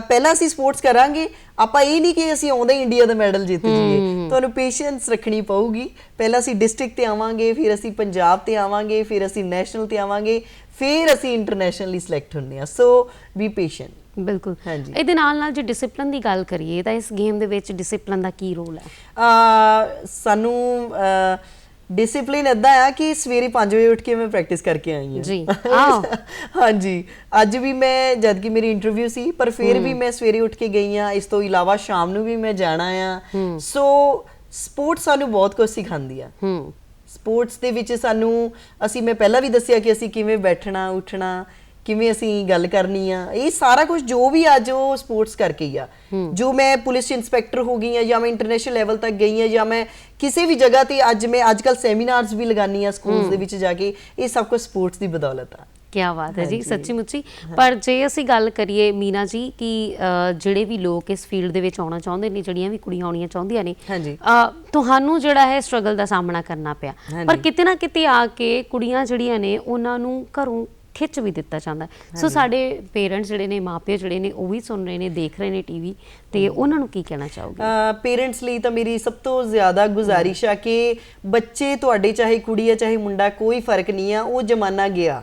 ਪਹਿਲਾਂ ਅਸੀਂ ਸਪੋਰਟਸ ਕਰਾਂਗੇ। ਆਪਾਂ ਇਹ ਨਹੀਂ ਕਿ ਅਸੀਂ ਆਉਂਦੇ ਇੰਡੀਆ ਦਾ ਮੈਡਲ ਜਿੱਤ ਜੀਏ, ਤੁਹਾਨੂੰ ਪੇਸ਼ੈਂਸ ਰੱਖਣੀ ਪਊਗੀ। ਪਹਿਲਾਂ ਅਸੀਂ ਡਿਸਟ੍ਰਿਕਟ ਤੇ ਆਵਾਂਗੇ, ਫਿਰ ਅਸੀਂ ਪੰਜਾਬ ਤੇ ਆਵਾਂਗੇ, ਫਿਰ ਅਸੀਂ ਨੈਸ਼ਨਲ ਤੇ ਆਵਾਂਗੇ, ਫਿਰ ਅਸੀਂ ਇੰਟਰਨੈਸ਼ਨਲੀ ਸਿਲੈਕਟ ਹੁੰਦੇ ਆ। ਸੋ ਬੀ ਪੇਸ਼ੈਂਟ। ਬਿਲਕੁਲ। ਇਹਦੇ ਨਾਲ ਜੇ ਡਿਸਪਲਿਨ ਦੀ ਗੱਲ ਕਰੀਏ ਤਾਂ ਇਸ ਗੇਮ ਦੇ ਵਿੱਚ ਡਿਸਪਲਿਨ ਦਾ ਕੀ ਰੋਲ ਹੈ? ਸਾਨੂੰ ਡਿਸਪਲਿਨ ਇਦਾਂ ਆ ਕਿ ਸਵੇਰੇ 5 ਵਜੇ ਉੱਠ ਕੇ ਮੈਂ ਪ੍ਰੈਕਟਿਸ ਕਰਕੇ ਆਈ ਹਾਂ ਜੀ। ਹਾਂਜੀ, ਅੱਜ ਵੀ ਮੈਂ, ਜਦ ਕਿ ਮੇਰੀ ਇੰਟਰਵਿਊ ਸੀ, ਪਰ ਫਿਰ ਵੀ ਮੈਂ ਸਵੇਰੇ ਉੱਠ ਕੇ ਗਈ ਆ। ਇਸ ਤੋਂ ਇਲਾਵਾ ਸ਼ਾਮ ਨੂੰ ਵੀ ਮੈਂ ਜਾਣਾ ਆ। ਸੋ ਸਪੋਰਟਸ ਸਾਨੂੰ ਬਹੁਤ ਕੁਝ ਸਿਖਾਉਂਦੀ ਆ। ਸਪੋਰਟਸ ਦੇ ਵਿੱਚ ਮੈਂ ਪਹਿਲਾਂ ਵੀ ਦੱਸਿਆ ਕਿ ਅਸੀਂ ਕਿਵੇਂ ਬੈਠਣਾ, ਉੱਠਣਾ, ਕਿਵੇਂ ਅਸੀਂ ਗੱਲ ਕਰਨੀ ਆ, ਇਹ ਸਾਰਾ ਕੁਝ ਜੋ ਵੀ ਅੱਜ ਉਹ ਸਪੋਰਟਸ ਕਰਕੇ ਹੀ ਆ। ਜੋ ਮੈਂ ਪੁਲਿਸ ਇੰਸਪੈਕਟਰ ਹੋ ਗਈ ਆ, ਜਾਂ ਮੈਂ ਇੰਟਰਨੈਸ਼ਨਲ ਲੈਵਲ ਤੱਕ ਗਈ ਆ, ਜਾਂ ਮੈਂ ਕਿਸੇ ਵੀ ਜਗ੍ਹਾ ਤੇ ਅੱਜ ਕੱਲ ਸੈਮੀਨਾਰਸ ਵੀ ਲਗਾਨੀ ਆ ਸਕੂਲਸ ਦੇ ਵਿੱਚ ਜਾ ਕੇ, ਇਹ ਸਭ ਕੁਝ ਸਪੋਰਟਸ ਦੀ ਬਦੌਲਤ ਆ। ਕੀ ਬਾਤ ਹੈ ਜੀ, ਸੱਚੀ ਮੁੱਚੀ। ਪਰ ਜੇ ਅਸੀਂ ਗੱਲ ਕਰੀਏ ਮੀਨਾ ਜੀ ਕਿ ਜਿਹੜੇ ਵੀ ਲੋਕ ਇਸ ਫੀਲਡ ਦੇ ਵਿੱਚ ਆਉਣਾ ਚਾਹੁੰਦੇ ਨੇ, ਜਿਹੜੀਆਂ ਵੀ ਕੁੜੀਆਂ ਆਉਣੀਆਂ ਚਾਹੁੰਦੀਆਂ ਨੇ, ਤੁਹਾਨੂੰ ਜਿਹੜਾ ਹੈ ਸਟਰਗਲ ਦਾ ਸਾਹਮਣਾ ਕਰਨਾ ਪਿਆ, ਪਰ ਕਿਤੇ ਨਾ ਕਿਤੇ ਆ ਕੇ ਕੁੜੀਆਂ ਜਿਹੜੀਆਂ ਨੇ ਉਹਨਾਂ ਨੂੰ ਘਰੋਂ ਖਿੱਚ ਵੀ ਦਿੱਤਾ ਜਾਂਦਾ। ਸੋ ਸਾਡੇ ਪੇਰੈਂਟਸ ਜਿਹੜੇ ਨੇ, ਮਾਪੇ ਜਿਹੜੇ ਨੇ, ਉਹ ਵੀ ਸੁਣ ਰਹੇ ਨੇ, ਦੇਖ ਰਹੇ ਨੇ ਟੀਵੀ, ਤੇ ਉਹਨਾਂ ਨੂੰ ਕੀ ਕਹਿਣਾ ਚਾਹੋਗੇ? ਪੇਰੈਂਟਸ ਲਈ ਤਾਂ ਮੇਰੀ ਸਭ ਤੋਂ ਜ਼ਿਆਦਾ ਗੁਜ਼ਾਰਿਸ਼ ਆ ਕਿ ਬੱਚੇ ਤੁਹਾਡੇ, ਚਾਹੇ ਕੁੜੀ ਆ ਚਾਹੇ ਮੁੰਡਾ, ਕੋਈ ਫਰਕ ਨਹੀਂ ਆ, ਉਹ ਜ਼ਮਾਨਾ ਗਿਆ।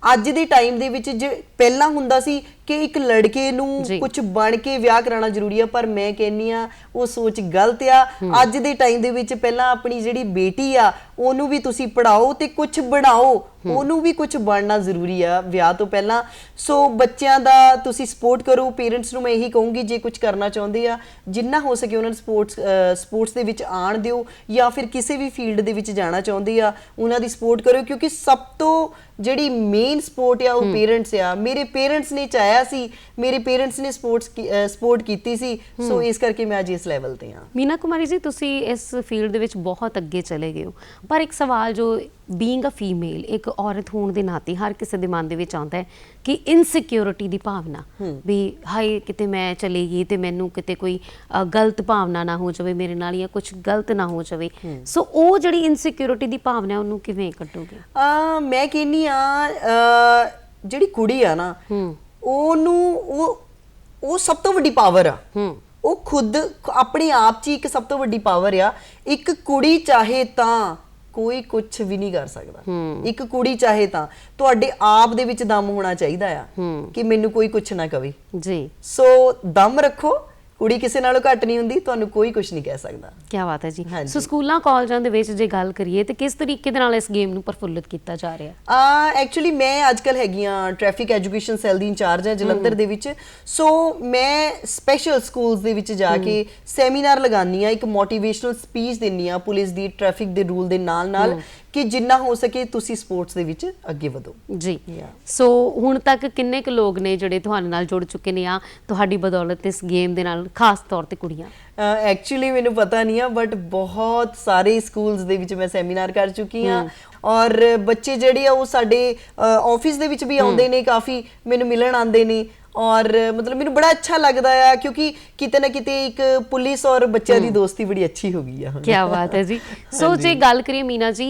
ਅੱਜ ਦੇ ਟਾਈਮ ਦੇ ਵਿੱਚ ਜੇ ਪਹਿਲਾਂ ਹੁੰਦਾ ਸੀ ਕਿ ਇੱਕ ਲੜਕੇ ਨੂੰ ਕੁਝ ਬਣ ਕੇ ਵਿਆਹ ਕਰਾਉਣਾ ਜ਼ਰੂਰੀ ਆ, ਪਰ ਮੈਂ ਕਹਿੰਨੀ ਆ ਉਹ ਸੋਚ ਗਲਤ ਆ। ਅੱਜ ਦੇ ਟਾਈਮ ਦੇ ਵਿੱਚ ਪਹਿਲਾਂ ਆਪਣੀ ਜਿਹੜੀ ਬੇਟੀ ਆ ਉਹਨੂੰ ਵੀ ਤੁਸੀਂ ਪੜਾਓ ਤੇ ਕੁਝ ਬਣਾਓ, ਉਹਨੂੰ ਵੀ ਕੁਝ ਬਣਨਾ ਜ਼ਰੂਰੀ ਆ ਵਿਆਹ ਤੋਂ ਪਹਿਲਾਂ। ਸੋ ਬੱਚਿਆਂ ਦਾ ਤੁਸੀਂ ਸਪੋਰਟ ਕਰੋ। ਪੇਰੈਂਟਸ ਨੂੰ ਮੈਂ ਇਹੀ ਕਹੂੰਗੀ, ਜੇ ਕੁਝ ਕਰਨਾ ਚਾਹੁੰਦੇ ਆ ਜਿੰਨਾ ਹੋ ਸਕੇ ਉਹਨਾਂ ਨੂੰ ਸਪੋਰਟਸ ਦੇ ਵਿੱਚ ਆਣ ਦਿਓ, ਜਾਂ ਫਿਰ ਕਿਸੇ ਵੀ ਫੀਲਡ ਦੇ ਵਿੱਚ ਜਾਣਾ ਚਾਹੁੰਦੇ ਆ ਉਹਨਾਂ ਦੀ ਸਪੋਰਟ ਕਰੋ, ਕਿਉਂਕਿ ਸਭ ਤੋਂ ਜਿਹੜੀ ਮੇਨ ਸਪੋਰਟ ਆ ਉਹ ਪੇਰੈਂਟਸ ਆ। ਮੇਰੇ ਪੇਰੈਂਟਸ ਨੇ ਚਾਹਿਆ ਸੀ, ਮੇਰੇ ਪੇਰੈਂਟਸ ਨੇ ਸਪੋਰਟ ਕੀਤੀ ਸੀ, ਸੋ ਇਸ ਕਰਕੇ ਮੈਂ ਅੱਜ ਇਸ ਲੈਵਲ ਤੇ ਆ। ਮੀਨਾ ਕੁਮਾਰੀ ਜੀ, ਤੁਸੀਂ ਇਸ ਫੀਲਡ ਦੇ ਵਿੱਚ ਬਹੁਤ ਅੱਗੇ ਚਲੇ ਗਏ ਹੋ, ਪਰ ਇੱਕ ਸਵਾਲ ਜੋ ਬੀਇੰਗ ਅ ਫੀਮੇਲ, ਇੱਕ ਔਰਤ ਹੋਣ ਦੇ ਨਾਤੇ ਹਰ ਕਿਸੇ ਦੇ ਮਨ ਦੇ ਵਿੱਚ ਆਉਂਦਾ ਹੈ ਕਿ ਇਨਸਿਕਿਉਰਿਟੀ ਦੀ ਭਾਵਨਾ, ਵੀ ਹਾਏ ਕਿਤੇ ਮੈਂ ਚਲੀ ਗਈ ਤੇ ਮੈਨੂੰ ਕਿਤੇ ਕੋਈ ਗਲਤ ਭਾਵਨਾ ਨਾ ਹੋ ਜਾਵੇ ਮੇਰੇ ਨਾਲ, ਜਾਂ ਕੁਝ ਗਲਤ ਨਾ ਹੋ ਜਾਵੇ। ਸੋ ਉਹ ਜਿਹੜੀ ਇਨਸਿਕਿਉਰਿਟੀ ਦੀ ਭਾਵਨਾ, ਉਹਨੂੰ ਕਿਵੇਂ ਕੱਢੋਗੇ? ਮੈਂ ਕਹਿੰਨੀ ਆ ਜਿਹੜੀ ਕੁੜੀ ਆ ਨਾ, ਉਹਨੂੰ ਉਹ ਸਭ ਤੋਂ ਵੱਡੀ ਪਾਵਰ ਆ। ਉਹ ਖੁਦ ਆਪਣੇ ਆਪ 'ਚ ਇੱਕ ਸਭ ਤੋਂ ਵੱਡੀ ਪਾਵਰ ਆ। ਇੱਕ ਕੁੜੀ ਚਾਹੇ ਤਾਂ ਕੋਈ ਕੁਝ ਵੀ ਨਹੀਂ ਕਰ ਸਕਦਾ। ਇੱਕ ਕੁੜੀ ਚਾਹੇ ਤਾਂ, ਤੁਹਾਡੇ ਆਪ ਦੇ ਵਿੱਚ ਦਮ ਹੋਣਾ ਚਾਹੀਦਾ ਆ ਕਿ ਮੈਨੂੰ ਕੋਈ ਕੁਝ ਨਾ ਕਵੇ ਜੀ। ਸੋ ਦਮ ਰੱਖੋ, ਕੁੜੀ ਕਿਸੇ ਨਾਲੋਂ ਘੱਟ ਨਹੀਂ ਹੁੰਦੀ, ਤੁਹਾਨੂੰ ਕੋਈ ਕੁਝ ਨਹੀਂ ਕਹਿ ਸਕਦਾ। ਕੀ ਬਾਤ ਹੈ ਜੀ। ਸੋ ਸਕੂਲਾਂ ਕਾਲਜਾਂ ਦੇ ਵਿੱਚ ਜੇ ਗੱਲ ਕਰੀਏ ਤੇ ਕਿਸ ਤਰੀਕੇ ਦੇ ਨਾਲ ਇਸ ਗੇਮ ਨੂੰ ਪ੍ਰਫੁੱਲਿਤ ਕੀਤਾ ਜਾ ਰਿਹਾ? ਐਕਚੁਅਲੀ ਮੈਂ ਅੱਜ ਕੱਲ ਹੈਗੀ ਆ ਟ੍ਰੈਫਿਕ ਐਜੂਕੇਸ਼ਨ ਸੈੱਲ ਦੀ ਇੰਚਾਰਜ ਆ ਜਲੰਧਰ ਦੇ ਵਿੱਚ। ਸੋ ਮੈਂ ਸਪੈਸ਼ਲ ਸਕੂਲਸ ਦੇ ਵਿੱਚ ਜਾ ਕੇ ਸੈਮੀਨਾਰ ਲਗਾਉਂਦੀ ਆ, ਇੱਕ ਮੋਟੀਵੇਸ਼ਨਲ ਸਪੀਚ ਦਿੰਦੀ ਆ ਪੁਲਿਸ ਦੀ, ਟ੍ਰੈਫਿਕ ਦੇ ਰੂਲ ਦੇ ਨਾਲ ਕਿ ਜਿੰਨਾ ਹੋ ਸਕੇ ਤੁਸੀਂ ਸਪੋਰਟਸ ਦੇ ਵਿੱਚ ਅੱਗੇ ਵਧੋ ਜੀ। ਸੋ ਹੁਣ ਤੱਕ ਕਿੰਨੇ ਕੁ ਲੋਕ ਨੇ ਜਿਹੜੇ ਤੁਹਾਡੇ ਨਾਲ ਜੁੜ ਚੁੱਕੇ ਨੇ ਆ ਤੁਹਾਡੀ ਬਦੌਲਤ ਇਸ ਗੇਮ ਦੇ ਨਾਲ, ਖਾਸ ਤੌਰ ਤੇ ਕੁੜੀਆਂ? ਐਕਚੁਅਲੀ ਮੈਨੂੰ ਪਤਾ ਨਹੀਂ ਆ, ਬਟ ਬਹੁਤ ਸਾਰੇ ਸਕੂਲਸ ਦੇ ਵਿੱਚ ਮੈਂ ਸੈਮੀਨਾਰ ਕਰ ਚੁੱਕੀ ਆ, ਔਰ ਬੱਚੇ ਜਿਹੜੇ ਆ ਉਹ ਸਾਡੇ ਆਫਿਸ ਦੇ ਵਿੱਚ ਵੀ ਆਉਂਦੇ ਨੇ, ਕਾਫੀ ਮੈਨੂੰ ਮਿਲਣ ਆਉਂਦੇ ਨੇ, ਔਰ ਮਤਲਬ ਮੈਨੂੰ ਬੜਾ ਅੱਛਾ ਲੱਗਦਾ ਆ, ਕਿਉਂਕਿ ਕਿਤੇ ਨਾ ਕਿਤੇ ਇੱਕ ਪੁਲਿਸ ਔਰ ਬੱਚਿਆਂ ਦੀ ਦੋਸਤੀ ਬੜੀ ਅੱਛੀ ਹੋ ਗਈ ਆ। ਕੀ ਬਾਤ ਹੈ ਜੀ। ਸੋ ਜੇ ਗੱਲ ਕਰੀਏ ਮੀਨਾ ਜੀ,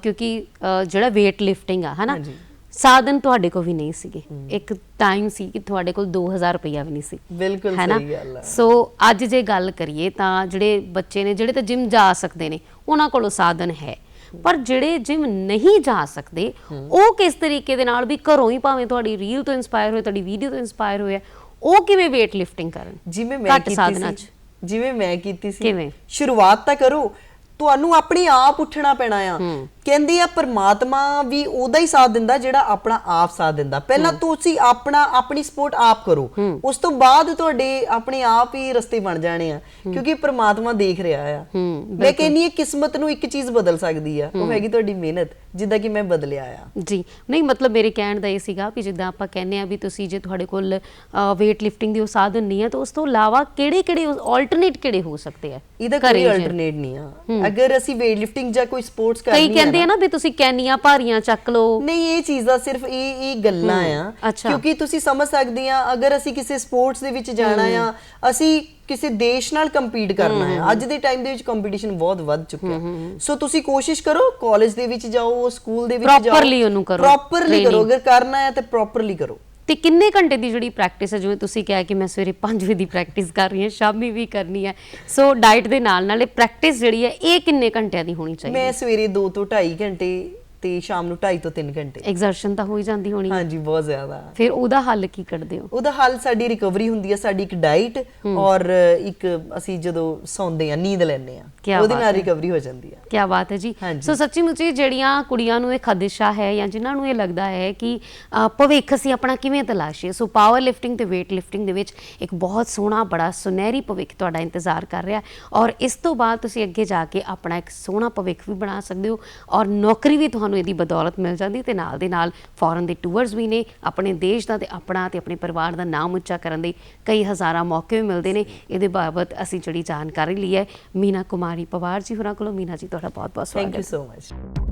ਕਿਉਂਕਿ ਜਿਹੜਾ weight lifting ਆ, ਹਨਾ, ਸਾਧਨ ਤੁਹਾਡੇ ਕੋਲ ਵੀ ਨਹੀਂ ਸੀਗੇ, ਇੱਕ ਟਾਈਮ ਸੀ ਕਿ ਤੁਹਾਡੇ ਕੋਲ 2000 ਰੁਪਇਆ ਵੀ ਨਹੀਂ ਸੀ। ਬਿਲਕੁਲ ਸਹੀ ਗੱਲ ਹੈ। ਸੋ ਅੱਜ ਜੇ ਗੱਲ ਕਰੀਏ ਤਾਂ ਜਿਹੜੇ ਬੱਚੇ ਨੇ, ਜਿਹੜੇ ਤਾਂ ਜਿਮ ਜਾ ਸਕਦੇ ਨੇ, ਉਹਨਾਂ ਕੋਲ ਸਾਧਨ ਹੈ, ਪਰ ਜਿਹੜੇ ਜਿਮ ਨਹੀਂ ਜਾ ਸਕਦੇ ਉਹ ਕਿਸ ਤਰੀਕੇ ਦੇ ਨਾਲ ਵੀ ਘਰੋਂ ਹੀ, ਭਾਵੇਂ ਤੁਹਾਡੀ ਰੀਲ ਤੋਂ ਇਨਸਪਾਇਰ ਹੋਏ, ਤੁਹਾਡੀ ਵੀਡੀਓ ਤੋਂ ਇਨਸਪਾਇਰ ਹੋਇਆ, ਉਹ ਕਿਵੇਂ weight lifting ਕਰਨ? ਜਿਵੇਂ ਮੈਂ ਕੀਤੀ ਸੀ, ਕਿਵੇਂ ਸ਼ੁਰੂਆਤ ਤਾਂ ਕਰੋ, ਤੁਹਾਨੂੰ ਆਪਣੇ ਆਪ ਉੱਠਣਾ ਪੈਣਾ ਆ। ਕਹਿੰਦੇ ਆ ਪਰਮਾਤਮਾ ਵੀ ਉਹਦਾ ਹੀ ਸਾਥ ਦਿੰਦਾ ਜਿਹੜਾ ਆਪਣਾ ਆਪ ਸਾਥ ਦਿੰਦਾ। ਪਹਿਲਾਂ ਤੁਸੀਂ ਆਪਣੀ ਸਪੋਰਟ ਆਪ ਕਰੋ, ਉਸ ਤੋਂ ਬਾਅਦ ਤੁਹਾਡੇ ਆਪਣੇ ਆਪ ਹੀ ਰਸਤੇ ਬਣ ਜਾਣੇ ਆ, ਕਿਉਂਕਿ ਪਰਮਾਤਮਾ ਦੇਖ ਰਿਹਾ ਆ। ਮੈਂ ਕਹਿੰਨੀ ਆ ਕਿਸਮਤ ਨੂੰ ਇੱਕ ਚੀਜ਼ ਬਦਲ ਸਕਦੀ ਆ, ਉਹ ਹੈਗੀ ਤੁਹਾਡੀ ਮਿਹਨਤ, ਜਿੱਦਾਂ ਕਿ ਮੈਂ ਬਦਲਿਆ ਆ ਜੀ। ਨਹੀਂ, ਮਤਲਬ ਮੇਰੇ ਕਹਿਣ ਦਾ ਇਹ ਸੀਗਾ ਵੀ ਜਿੱਦਾਂ ਆਪਾਂ ਕਹਿੰਦੇ ਆ ਵੀ ਤੁਸੀਂ ਜੇ ਤੁਹਾਡੇ ਕੋਲ weight lifting ਦੀ ਉਹ ਸਾਧਨ ਨਹੀਂ ਹੈ ਤਾਂ ਉਸ ਤੋਂ ਇਲਾਵਾ ਕਿਹੜੇ ਆਲਟਰਨੇਟ ਕਿਹੜੇ ਹੋ ਸਕਦੇ ਆ? ਇਹਦਾ ਕੋਈ ਆਲਟਰਨੇਟ ਨਹੀਂ ਆ। ਅਗਰ ਅਸੀਂ weight lifting ਜਾਂ ਕੋਈ ਸਪੋਰਟਸ ਕਰਨੀ ਕਈ ਕਹਿੰਦੇ ਆ ਨਾ ਵੀ ਤੁਸੀਂ ਕੈਨੀਆਂ ਭਾਰੀਆਂ ਚੱਕ ਲਓ, ਨਹੀਂ, ਇਹ ਚੀਜ਼ਾਂ ਸਿਰਫ ਇਹ ਗੱਲਾਂ ਆ, ਕਿਉਂਕਿ ਤੁਸੀਂ ਸਮਝ ਸਕਦੇ ਆ ਅਗਰ ਅਸੀਂ ਕਿਸੇ ਸਪੋਰਟਸ ਦੇ ਵਿੱਚ ਜਾਣਾ ਆ, ਅਸੀਂ ਕਿਸੇ ਦੇਸ਼ ਨਾਲ ਕੰਪੀਟ ਕਰਨਾ ਹੈ। ਅੱਜ ਦੇ ਟਾਈਮ ਦੇ ਵਿੱਚ ਕੰਪੀਟੀਸ਼ਨ ਬਹੁਤ ਵੱਧ ਚੁੱਕਿਆ। ਸੋ ਤੁਸੀਂ ਕੋਸ਼ਿਸ਼ ਕਰੋ, ਕਾਲਜ ਦੇ ਵਿੱਚ ਜਾਓ, ਸਕੂਲ ਦੇ ਵਿੱਚ ਜਾਓ, ਪ੍ਰੋਪਰਲੀ ਉਹਨੂੰ ਕਰੋ, ਪ੍ਰੋਪਰਲੀ ਕਰੋ। ਅਗਰ ਕਰਨਾ ਹੈ ਤਾਂ ਪ੍ਰੋਪਰਲੀ ਕਰੋ। ਤੇ ਕਿੰਨੇ ਘੰਟੇ ਦੀ ਜਿਹੜੀ ਪ੍ਰੈਕਟਿਸ ਹੈ, ਜਿਵੇਂ ਤੁਸੀਂ ਕਿਹਾ ਕਿ ਮੈਂ ਸਵੇਰੇ 5 ਵਜੇ ਦੀ ਪ੍ਰੈਕਟਿਸ ਕਰ ਰਹੀ ਹਾਂ, ਸ਼ਾਮੀ ਵੀ ਕਰਨੀ ਹੈ, ਸੋ ਡਾਈਟ ਦੇ ਨਾਲ ਇਹ ਪ੍ਰੈਕਟਿਸ ਜਿਹੜੀ ਹੈ ਇਹ ਕਿੰਨੇ ਘੰਟਿਆਂ ਦੀ ਹੋਣੀ ਚਾਹੀਦੀ? ਮੈਂ ਸਵੇਰੇ 2 ਤੋਂ 2.5 ਘੰਟੇ ਤੇ ਸ਼ਾਮ ਨੂੰ 2.5 ਤੋਂ 3 ਘੰਟੇ। ਐਗਜ਼ਰਸ਼ਨ ਤਾਂ ਹੋ ਹੀ ਜਾਂਦੀ ਹੋਣੀ? ਹਾਂਜੀ, ਬਹੁਤ ਜ਼ਿਆਦਾ। ਫਿਰ ਉਹਦਾ ਹੱਲ ਕੀ ਕੱਢਦੇ ਹੋ? ਉਹਦਾ ਹੱਲ ਸਾਡੀ ਰਿਕਵਰੀ ਹੁੰਦੀ ਹੈ, ਸਾਡੀ ਇੱਕ ਡਾਈਟ ਔਰ ਇੱਕ ਅਸੀਂ ਜਦੋਂ ਸੌਂਦੇ ਆ, ਨੀਂਦ ਲੈਂਦੇ ਆ, ਉਹਦੇ ਨਾਲ ਰਿਕਵਰੀ ਹੋ ਜਾਂਦੀ ਹੈ। ਕੀ ਬਾਤ ਹੈ ਜੀ। ਸੋ ਸੱਚੀ ਮੁੱਚੀ ਜਿਹੜੀਆਂ ਕੁੜੀਆਂ ਨੂੰ ਇਹ ਖਦਸ਼ਾ ਹੈ ਜਾਂ ਜਿਨ੍ਹਾਂ ਨੂੰ ਇਹ ਲੱਗਦਾ ਹੈ ਕਿ ਭਵਿੱਖ ਅਸੀਂ ਆਪਣਾ ਕਿਵੇਂ ਤਲਾਸ਼ੀਏ, ਸੋ ਪਾਵਰ ਲਿਫਟਿੰਗ ਤੇ weight lifting ਦੇ ਵਿੱਚ ਇੱਕ ਬਹੁਤ ਸੋਹਣਾ, ਬੜਾ ਸੁਨਹਿਰੀ ਭਵਿੱਖ ਤੁਹਾਡਾ ਇੰਤਜ਼ਾਰ ਕਰ ਰਿਹਾ, ਔਰ ਇਸ ਤੋਂ ਬਾਅਦ ਤੁਸੀਂ ਅੱਗੇ ਜਾ ਕੇ ਆਪਣਾ ਇੱਕ ਸੋਹਣਾ ਭਵਿੱਖ ਵੀ ਬਣਾ ਸਕਦੇ ਹੋ, ਔਰ ਨੌਕਰੀ ਵੀ ਤੁਹਾਨੂੰ ਇਹਦੀ ਬਦੌਲਤ ਮਿਲ ਜਾਂਦੀ, ਤੇ ਨਾਲ ਦੇ ਨਾਲ ਫੋਰਨ ਦੇ ਟੂਰਸ ਵੀ ਨੇ, ਆਪਣੇ ਦੇਸ਼ ਦਾ ਤੇ ਆਪਣਾ ਤੇ ਆਪਣੇ ਪਰਿਵਾਰ ਦਾ ਨਾਮ ਉੱਚਾ ਕਰਨ ਦੇ ਕਈ ਹਜ਼ਾਰਾਂ ਮੌਕੇ ਵੀ ਮਿਲਦੇ ਨੇ। ਇਹਦੇ ਬਾਬਤ ਅਸੀਂ ਜਿਹੜੀ ਜਾਣਕਾਰੀ ਲਈ ਹੈ ਮੀਨਾ ਕੁਮਾਰੀ ਪਵਾਰ ਜੀ ਹੋਰਾਂ ਕੋਲੋਂ। ਮੀਨਾ ਜੀ, ਤੁਹਾਡਾ ਬਹੁਤ ਬਹੁਤ ਸਵਾਗਤ। Thank you so much.